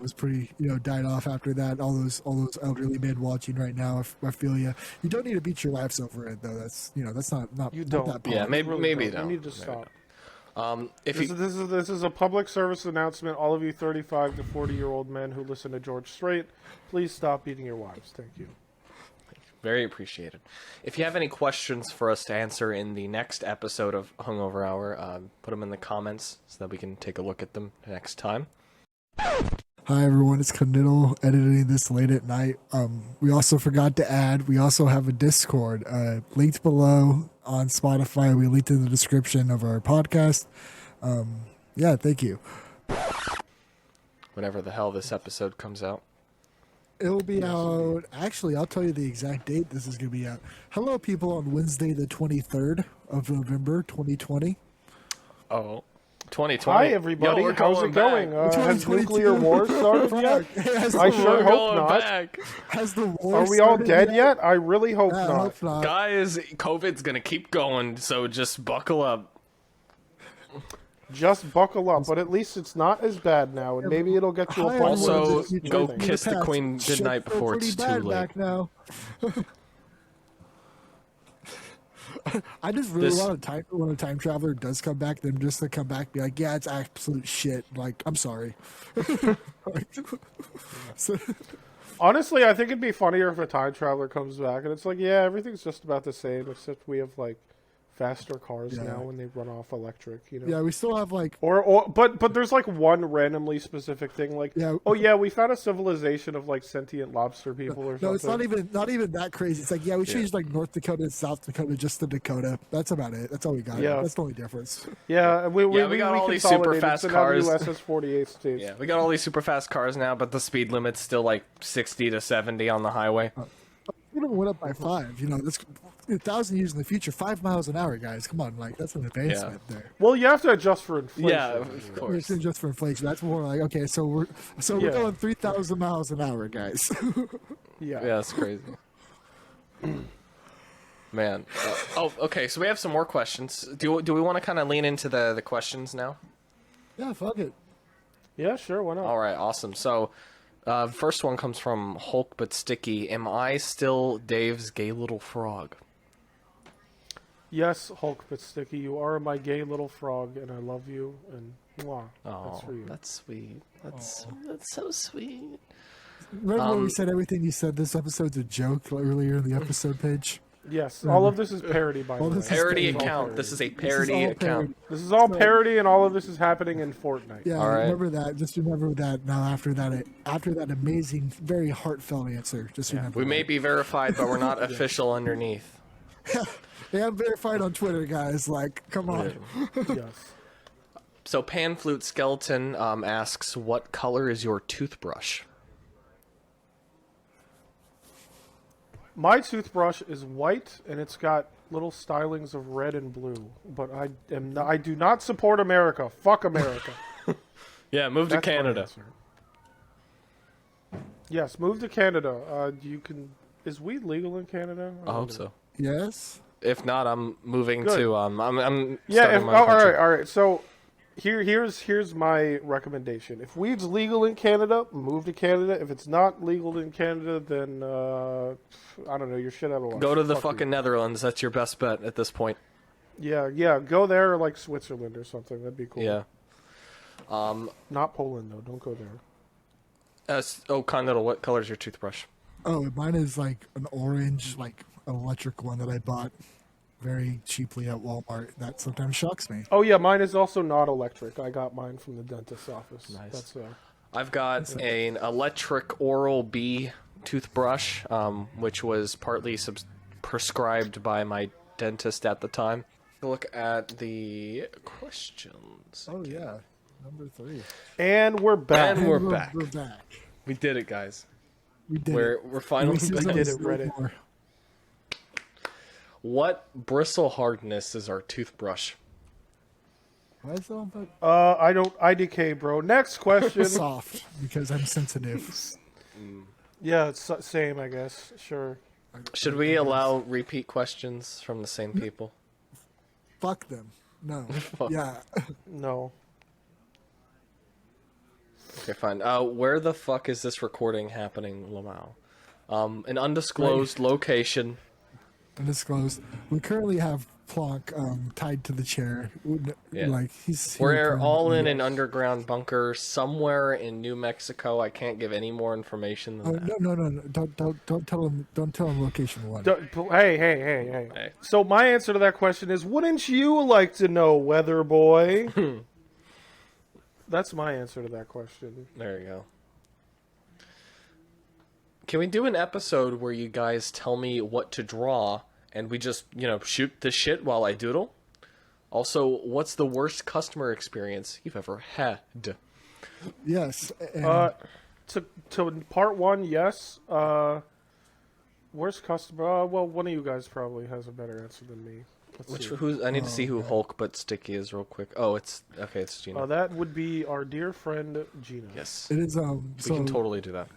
was pretty died off after that. All those elderly men watching right now, I feel you. You don't need to beat your wives over it though. That's that's not You not don't. that Yeah, bad. maybe Really maybe don't. don't. You need to stop. If This, you, this is a public service announcement. All of you 35 to 40-year-old men who listen to George Strait, please stop beating your wives. Thank you. very appreciated. If you have any questions for us to answer in the next episode of Hungover Hour, put them in the comments so that we can take a look at them next time. Hi everyone, it's Caniddle editing this late at night. We also forgot to add, we also have a Discord linked below on Spotify. We linked in the description of our podcast. Yeah, thank you. Whenever the hell this episode comes out. It'll be out. Actually, I'll tell you the exact date this is going to be out. Hello, people, on Wednesday, the 23rd of November, 2020. Oh, 2020. Hi, everybody. Yo, we're How's it going going? back. Has 2022. nuclear war started yet? Has I the, sure We're hope going not. back. has the war Are we all started dead yet? I really hope I not. hope not. Guys, COVID's going to keep going, so just buckle up. Just buckle up, but at least it's not as bad now, and maybe it'll get to a Hi, point everyone. where Also, it's just go nothing. kiss the past. queen Shit's goodnight still before pretty it's too bad late. back now. I just really This- want a time when a time traveler does come back, them just to come back and be like, yeah, it's absolute shit. Like, I'm sorry. So, Honestly, I think it'd be funnier if a time traveler comes back and it's like, yeah, everything's just about the same, except we have like faster cars Yeah. now when they run off electric. yeah, we still have like, But there's like one randomly specific thing, like, Yeah. oh yeah, we found a civilization of like sentient lobster people or something. no, it's not even that crazy. It's like, yeah, we changed like North Dakota and South Dakota just to Dakota. That's about it. That's all we got. Yeah. That's the only difference. Yeah, we got all these super consolidated, fast so now cars. The US has 48 states. Yeah, we got all these super fast cars now, but the speed limit's still like 60 to 70 on the highway. It even went up by 5. That's 1,000 years in the future. 5 miles an hour, guys. Come on, like that's an advancement there. Well, you have to adjust for inflation. Yeah, of It's course. just for inflation. That's more like okay. So we're Yeah. going 3,000 miles an hour, guys. Yeah. Yeah, that's crazy. Man. Okay, so we have some more questions. Do we want to kind of lean into the questions now? Yeah, fuck it. Yeah, sure, why not? All right, awesome. So, first one comes from Hulk but Sticky. Am I still Dave's gay little frog? Yes, Hulk but Sticky, you are my gay little frog, and I love you, and mwah, Oh, that's for you. that's sweet. That's so sweet. Remember when we said everything you said this episode's a joke earlier in the episode page? Yes, all of this is parody, by the way. this is Parody all account. parody. This is a This is parody all account. parody. This is all So- parody, and all of this is happening in Fortnite. Yeah, All right. remember that. Just remember that. Now, after that amazing, very heartfelt answer, just remember. We may that. be verified, but we're not official underneath. Yeah, I'm verified on Twitter, guys. Like, come on. Yes. So Pan Flute Skeleton asks, what color is your toothbrush? My toothbrush is white, and it's got little stylings of red and blue. But I do not support America. Fuck America. Yeah, move to That's my Canada. answer. Yes, move to Canada. You can. Is weed legal in Canada? I hope so. Yes. If not, I'm moving Good. to I'm Yeah. starting my own All country. right. So here's my recommendation. If weed's legal in Canada, move to Canada. If it's not legal in Canada, then I don't know. You're shit out of luck. Go to the Fuck you. fucking Netherlands. That's your best bet at this point. Yeah. Go there, like Switzerland or something. That'd be cool. Yeah. Not Poland though. Don't go there. Condor, what color is your toothbrush? Oh, mine is like an orange, like electric one that I bought very cheaply at Walmart. That sometimes shocks me. Oh yeah, mine is also not electric. I got mine from the dentist's office. Nice. That's I've got an electric Oral-B toothbrush, which was partly prescribed by my dentist at the time. Look at the questions. Oh yeah, number 3. And we're back. And we're back. We're back. We did it, guys. We did We're it. finally This is back. did it, no Reddit. more. What bristle hardness is our toothbrush? Why is it all about I don't IDK, bro. Next question. soft? Because I'm sensitive. Yeah, it's same, I guess. Sure. Should we allow repeat questions from the same people? Fuck them. No. Yeah. No. Okay, fine. Where the fuck is this recording happening, Lamau? An undisclosed location. Undisclosed. We currently have Plonk tied to the chair. Yeah. Like he's. here We're all in permanently. an underground bunker somewhere in New Mexico. I can't give any more information than Oh, that. no! Don't tell him. Don't tell him location 1. Hey. Hey. So my answer to that question is, wouldn't you like to know, Weather Boy? That's my answer to that question. There you go. Can we do an episode where you guys tell me what to draw and we just, shoot the shit while I doodle? Also, what's the worst customer experience you've ever had? Yes. And To part 1, yes. Worst customer? Well, one of you guys probably has a better answer than me. Let's see. I need to see who Hulk but Sticky is real quick. Oh, it's Gina. That would be our dear friend Gina. Yes, it is we can totally do that.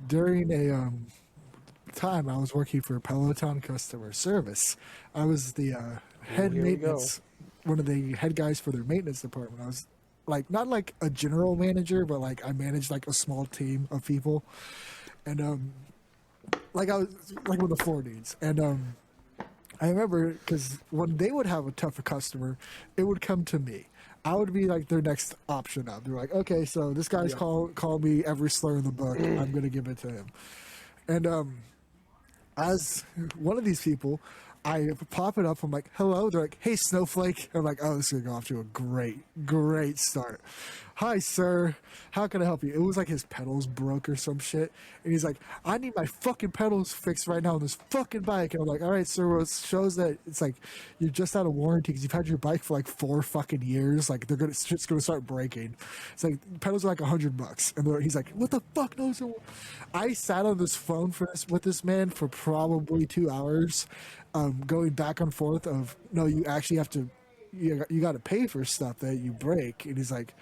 during a time I was working for Peloton customer service. I was the head here we maintenance, one of the head guys for their maintenance department. I was like not like a general manager, but like I managed like a small team of people, and like I was like with the floor needs. And I remember because when they would have a tougher customer, it would come to me. I would be like their next option up. They're like, okay, so this guy's call me every slur in the book. I'm gonna give it to him. And as one of these people, I pop it up. I'm like, hello. They're like, hey, Snowflake. I'm like, oh, this is gonna go off to a great start. Hi, sir. How can I help you? It was like his pedals broke or some shit. And he's like, I need my fucking pedals fixed right now on this fucking bike. And I'm like, all right, sir. Well, it shows that it's like you're just out of warranty because you've had your bike for like 4 fucking years. Like shit's gonna start breaking. It's like pedals are like $100. And he's like, what the fuck? No, sir. I sat on this phone with this man for probably 2 hours, going back and forth of no, you actually have to. You got to pay for stuff that you break. And he's like.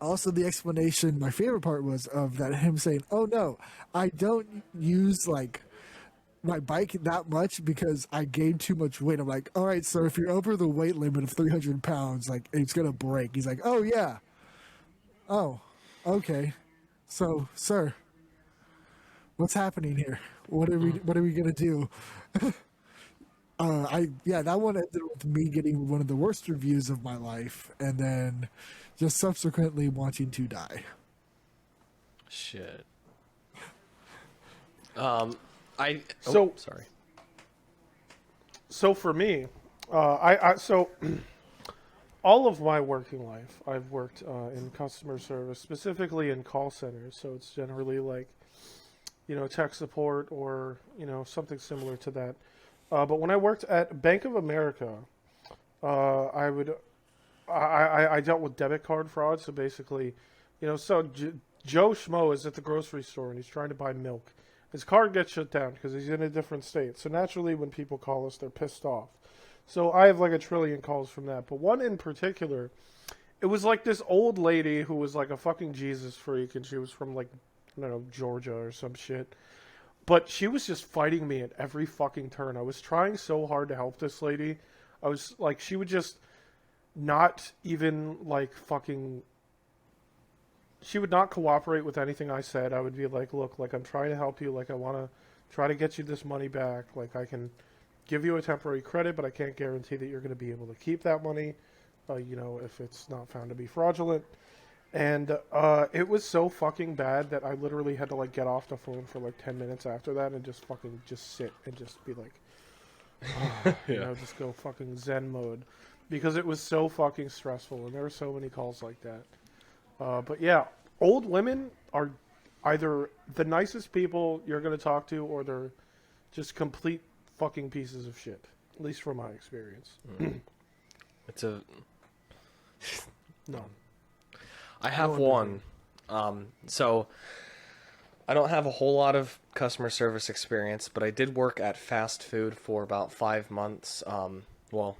Also, the explanation, my favorite part was of that him saying, oh no, I don't use like my bike that much because I gained too much weight. I'm like, all right, sir, if you're over the weight limit of 300 pounds, like it's going to break. He's like, oh yeah. Oh, okay. So, sir, what's happening here? What are we going to do? That one ended with me getting one of the worst reviews of my life, and then just subsequently wanting to die. Shit. Sorry. So for me, so all of my working life, I've worked in customer service, specifically in call centers. So it's generally like, tech support or, something similar to that. But when I worked at Bank of America, I dealt with debit card fraud. So basically, Joe Schmo is at the grocery store and he's trying to buy milk. His card gets shut down because he's in a different state. So naturally, when people call us, they're pissed off. So I have like a trillion calls from that. But one in particular, it was like this old lady who was like a fucking Jesus freak, and she was from like, I don't know, Georgia or some shit. But she was just fighting me at every fucking turn. I was trying so hard to help this lady. I was like, she would just not even like fucking... She would not cooperate with anything I said. I would be like, look, like I'm trying to help you. Like I want to try to get you this money back. Like I can give you a temporary credit, but I can't guarantee that you're going to be able to keep that money, if it's not found to be fraudulent. And it was so fucking bad that I literally had to like get off the phone for like 10 minutes after that and just fucking just sit and just be like, just go fucking Zen mode, because it was so fucking stressful and there were so many calls like that. But yeah, old women are either the nicest people you're going to talk to, or they're just complete fucking pieces of shit. At least from my experience. It's a... No. I have one. So I don't have a whole lot of customer service experience, but I did work at fast food for about 5 months. Well,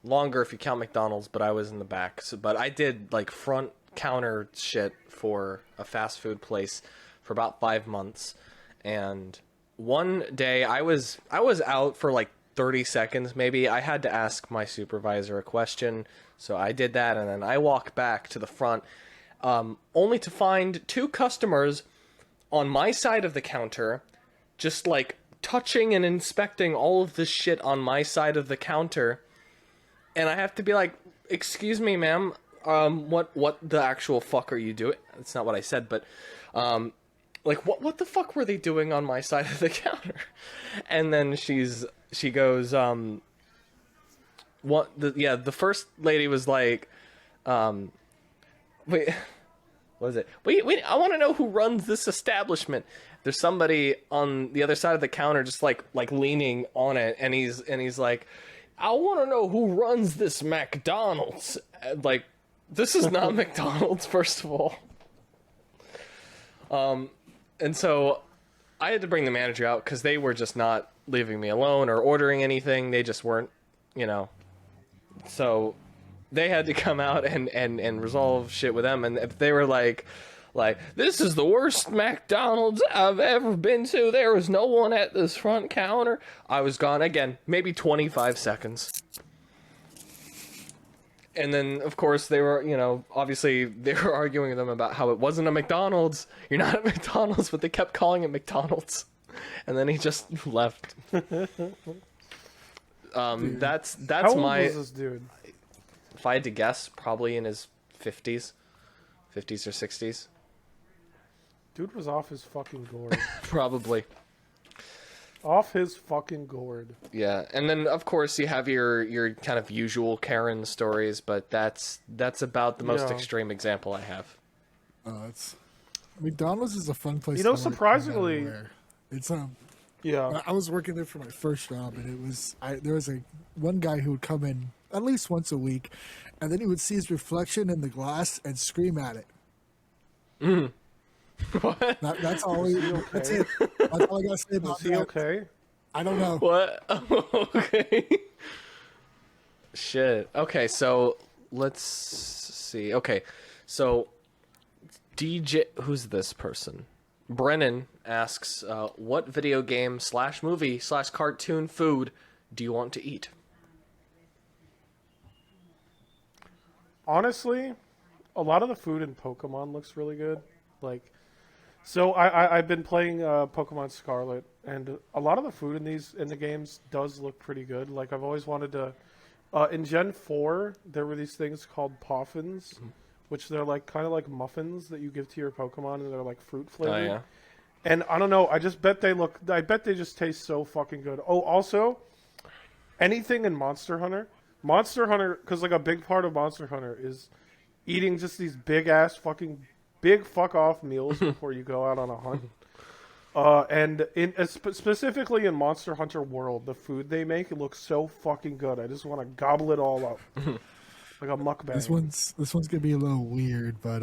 longer if you count McDonald's, but I was in the back. But I did like front counter shit for a fast food place for about 5 months. And one day I was out for like 30 seconds maybe. I had to ask my supervisor a question, so I did that, and then I walked back to the front, only to find 2 customers on my side of the counter just like touching and inspecting all of this shit on my side of the counter. And I have to be like, excuse me, ma'am, what the actual fuck are you doing? That's not what I said, but like what the fuck were they doing on my side of the counter? And then she goes, the first lady was like, wait, what is it? Wait, I want to know who runs this establishment. There's somebody on the other side of the counter just like leaning on it, and he's like, I want to know who runs this McDonald's. Like, this is not McDonald's, first of all. And so I had to bring the manager out because they were just not leaving me alone or ordering anything. They just weren't, So they had to come out and resolve shit with them. And if they were like, this is the worst McDonald's I've ever been to. There was no one at this front counter. I was gone again, maybe 25 seconds. And then, of course, they were, obviously they were arguing with them about how it wasn't a McDonald's. You're not at McDonald's, but they kept calling it McDonald's. And then he just left. That's How old my... was this dude? If I had to guess, probably in his 50s or 60s. Dude was off his fucking gourd. Probably. Off his fucking gourd. Yeah, and then of course you have your kind of usual Karen stories, but that's about the most extreme example I have. It's McDonald's is a fun place. To work surprisingly, no matter where. It's yeah. I was working there for my first job, and there was one guy who would come in at least once a week, and then he would see his reflection in the glass and scream at it. What? That's all. That's it. That's all I gotta say about Is he okay? I don't know. What? Okay. Shit. Okay, so let's see. Okay, so DJ, who's this person? Brennan asks, what video game / movie / cartoon food do you want to eat? Honestly, a lot of the food in Pokemon looks really good. So I've been playing Pokemon Scarlet, and a lot of the food in the games does look pretty good. Like, I've always wanted to... in Gen 4, there were these things called Poffins, which they're kind of like muffins that you give to your Pokemon, and they're like fruit flavored. Oh, yeah. And I don't know. I just bet they look. I bet they just taste so fucking good. Oh, also, anything in Monster Hunter. Monster Hunter, because like a big part of Monster Hunter is eating just these big ass fucking big fuck off meals before you go out on a hunt. And specifically in Monster Hunter World, the food they make, it looks so fucking good. I just want to gobble it all up. Like a mukbang. This one's gonna be a little weird, but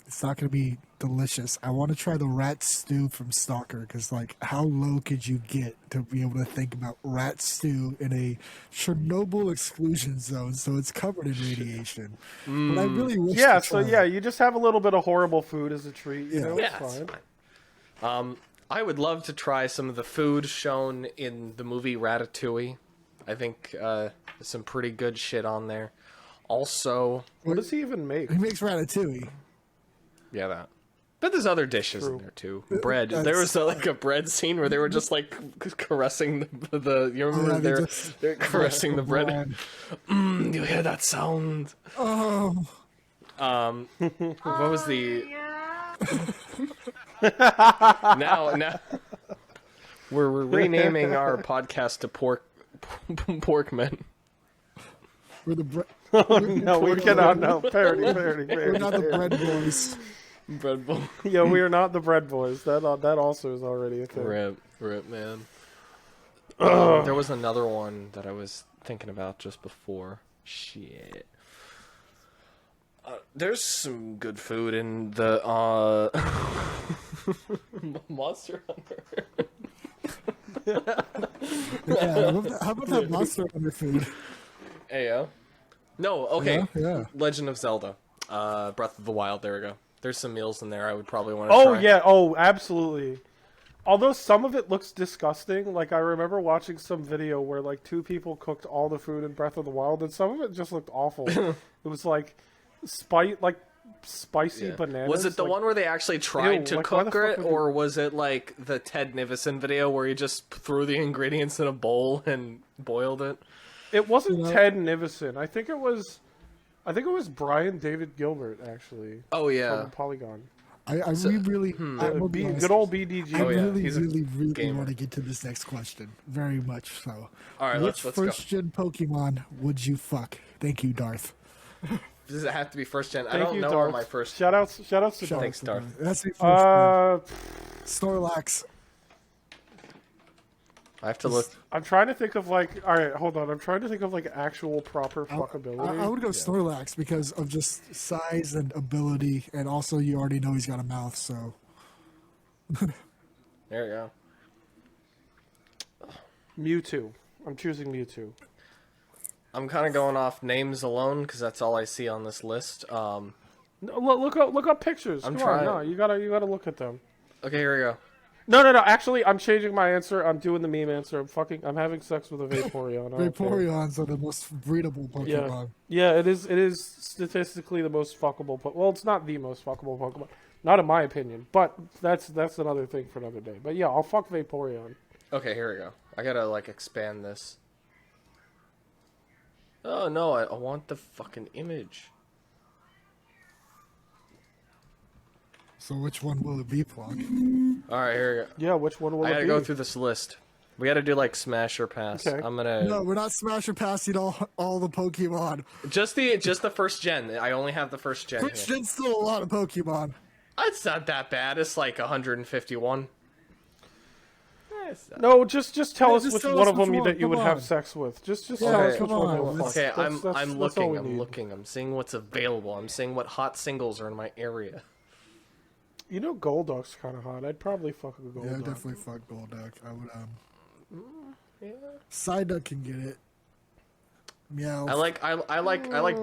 it's not gonna be delicious. I want to try the rat stew from Stalker, because like, how low could you get to be able to think about rat stew in a Chernobyl exclusion zone? So it's covered in radiation. But I really wish. Yeah, to so try yeah, it. you just have a little bit of horrible food as a treat. You know, Yeah, it's it's fine. fine. I would love to try some of the food shown in the movie Ratatouille. I think there's some pretty good shit on there. Also, What does he even make? He makes ratatouille. yeah, that. But there's other dishes in True. there too. Bread. That's- There was like a bread scene where they were just like caressing the you remember Yeah, they're caressing the bread. bread. You hear that sound? Oh, What was the now we're renaming our podcast to Porkmen. we're the bre- No, we cannot. No, parody. we're not the bread boys. Bread bowl. Yeah, we are not the bread boys. That also is already a thing. Rip, man. There was another one that I was thinking about just before. Shit. There's some good food in the Monster Hunter. Yeah, how about that Monster Hunter food? Ayo. No, okay. Yeah. Legend of Zelda. Breath of the Wild, there we go. There's some meals in there I would probably want to Oh try. yeah, oh absolutely. Although some of it looks disgusting, like I remember watching some video where like two people cooked all the food in Breath of the Wild, and some of it just looked awful. It was like spicy Yeah. bananas. Was it the like, one where they actually tried to like, why the cook it, fuck would you- or was it like the Ted Nivison video where he just threw the ingredients in a bowl and boiled it? It wasn't You know- Ted Nivison. I think it was Brian David Gilbert actually Oh yeah. from Polygon. We really, I will be honest, Good old BDG. I Oh, yeah. really, He's a really gamer. want to get to this next question. Very much so. All right, Which let's go. first-gen Pokemon would you fuck? Thank you, Darth. Does it have to be first gen? I Thank don't you, know Darth. my first. Shout outs to Shout Darth. Thanks, out to Darth. That's the first Uh, Snorlax. I have to look. I'm trying to think of like. All right, hold on. I'm trying to think of like actual proper fuckability. I would go Snorlax because of just size and ability, and also you already know he's got a mouth, so. There you go. Mewtwo. I'm choosing Mewtwo. I'm kind of going off names alone because that's all I see on this list. No, look up pictures. I'm Come trying. on, no, you gotta look at them. Okay, here we go. No. Actually, I'm changing my answer. I'm doing the meme answer. I'm having sex with a Vaporeon. I don't care. Vaporeons are the most breedable Pokemon. Yeah, it is. It is statistically the most fuckable. Well, it's not the most fuckable Pokemon, not in my opinion. But that's another thing for another day. But yeah, I'll fuck Vaporeon. Okay, here we go. I gotta like expand this. Oh no, I want the fucking image. So which one will it be, Plug? All right, here we go. Yeah, which one will I it gotta be? go through this list. We gotta do like smash or pass. Okay. I'm gonna No, we're not smash or passing all the Pokemon. just the first gen. I only have the first gen First here. gen's still a lot of Pokemon. It's not that bad. It's like 151. No, just tell Yeah, us just which tell one us of them which one, that you would come have on. sex with. Just Yeah, tell us come which one on, you'll fuck. let's- Okay, That's all looking. we I'm need. looking. I'm seeing what's available. I'm seeing what hot singles are in my area. You know, Golduck's kind of hot. I'd probably fuck a Golduck. Yeah, definitely fuck Golduck. I would, Yeah. Psyduck can get it. Meow. I like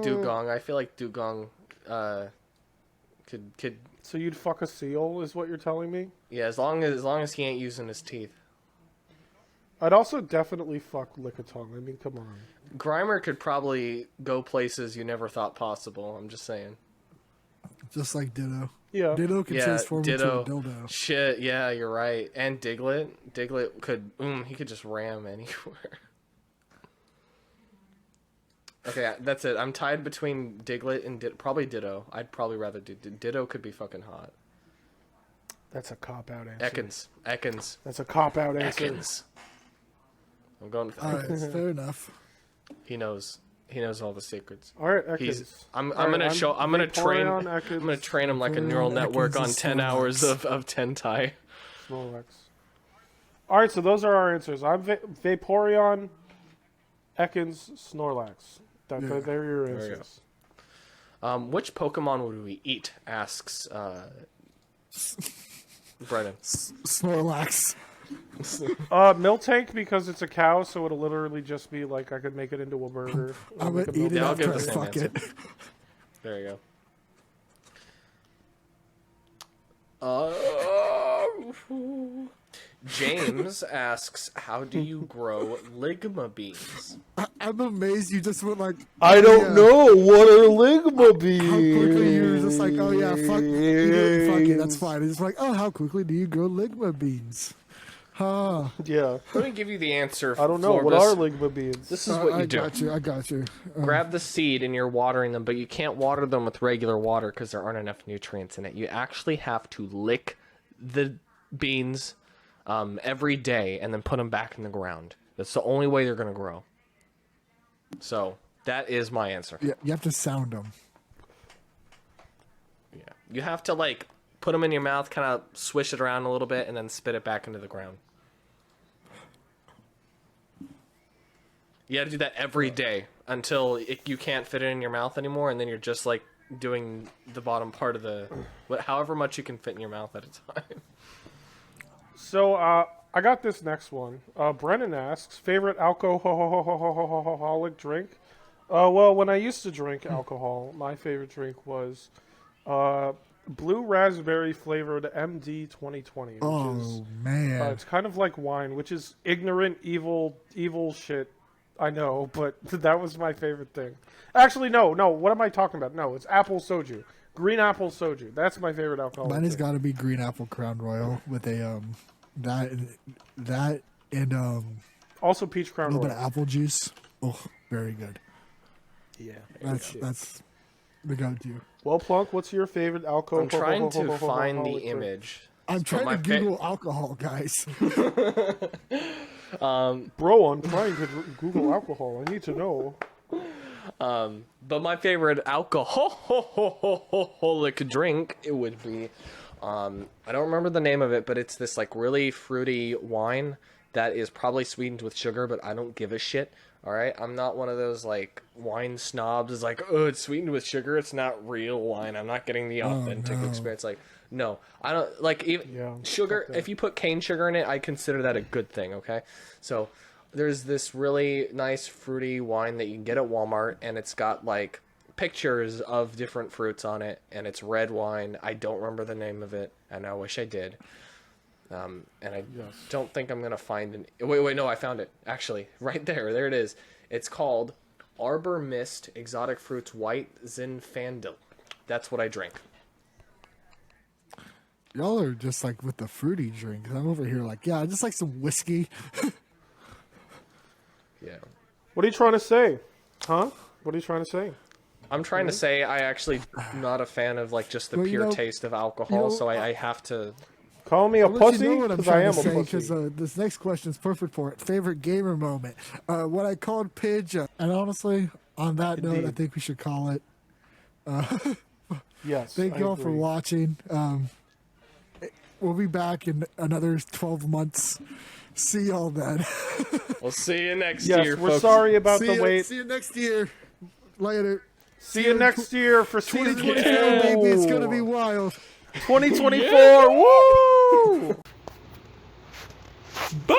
Dugong. I feel like Dugong could So you'd fuck a seal, is what you're telling me? yeah, as long as he ain't using his teeth. I'd also definitely fuck Lickitung. I mean, come on. Grimer could probably go places you never thought possible. I'm just saying. Just like Ditto. Yeah. Ditto can Yeah, transform Ditto. into a dildo. Shit, yeah, you're right. And Diglett could he could just ram anywhere. Okay, that's it. I'm tied between Diglett and probably Ditto. I'd probably rather do Ditto. Could be fucking hot. That's a cop-out answer. Ekans. That's a cop-out answer. Ekans. I'm going with All right, Ekans. fair enough. He knows all the secrets. All right, Ekans. I'm gonna train him like a neural Vaporeon, network Ekans, on and 10 hours Snorlax. of Tentai. Snorlax. All right, so those are our answers. I'm Vaporeon, Ekans, Snorlax. They're your There we go. answers. Which Pokemon would we eat? Asks Brennan. Snorlax. Miltank, because it's a cow, so it'll literally just be like I could make it into a burger. I would Make a eat it Yeah, I'll after give I the same fuck answer. it. There you go. James asks, how do you grow Ligma beans? I'm amazed you just went like. I don't yeah. know what are Ligma beans. How quickly you were just like, oh yeah, fuck it, that's fine. It's like, oh, how quickly do you grow Ligma beans? Huh. Yeah, Let me give you the answer. I don't know what Florbus. are Ligma beans. This is what you I do. I got you. Grab the seed and you're watering them, but you can't water them with regular water because there aren't enough nutrients in it. You actually have to lick the beans every day and then put them back in the ground. That's the only way they're going to grow. So that is my answer. Yeah, you have to sound them. Yeah. You have to like put them in your mouth, kind of swish it around a little bit, and then spit it back into the ground. You got to do that every day until you can't fit it in your mouth anymore, and then you're just like doing the bottom part of however much you can fit in your mouth at a time. So, I got this next one. Brennan asks, favorite alcoholic drink? Well, when I used to drink alcohol, my favorite drink was blue raspberry flavored MD 2020. Which is, man. it's kind of like wine, which is ignorant, evil shit. I know, but that was my favorite thing. Actually, no. What am I talking about? No, it's apple soju. Green apple soju. That's my favorite alcohol. Mine has got to be green apple Crown Royal with a that and Also peach a crown little bit royal. of apple juice. Oh, very good. Yeah. That's the go-to. Well, Plunk, what's your favorite alcohol? I'm trying to find the drink? image. I'm trying my to Google alcohol, guys. Bro, I'm trying to Google alcohol. I need to know. But my favorite alcoholic drink, it would be, I don't remember the name of it, but it's this like really fruity wine that is probably sweetened with sugar, but I don't give a shit. All right, I'm not one of those like wine snobs. Is like, oh, it's sweetened with sugar. It's not real wine. I'm not getting the authentic experience. Like, no, I don't like even sugar. If you put cane sugar in it, I consider that a good thing. Okay, so there's this really nice fruity wine that you can get at Walmart, and it's got like pictures of different fruits on it, and it's red wine. I don't remember the name of it, and I wish I did. And I don't think I'm gonna find an. Wait, no, I found it actually right there. There it is. It's called Arbor Mist Exotic Fruits White Zinfandel. That's what I drink. Y'all are just like with the fruity drinks. I'm over here like, yeah, I just like some whiskey. Yeah. What are you trying to say? Huh? What are you trying to say? I'm trying to say I actually not a fan of like just the Well, pure taste of alcohol, so I have to. Call me a pussy? You know what I'm Because I trying am to a say, pussy. because this next question is perfect for it. Favorite gamer moment. What I called Pidge. And honestly, on that note, I think we should call it. Yes. Thank you all for watching. We'll be back in another 12 months. See y'all then. We'll see you next Yes, year, we're folks. sorry about the wait. See you next year. Later. See you next year for season 2. 2024, baby. It's going to be wild. 2024. Woo! Bye.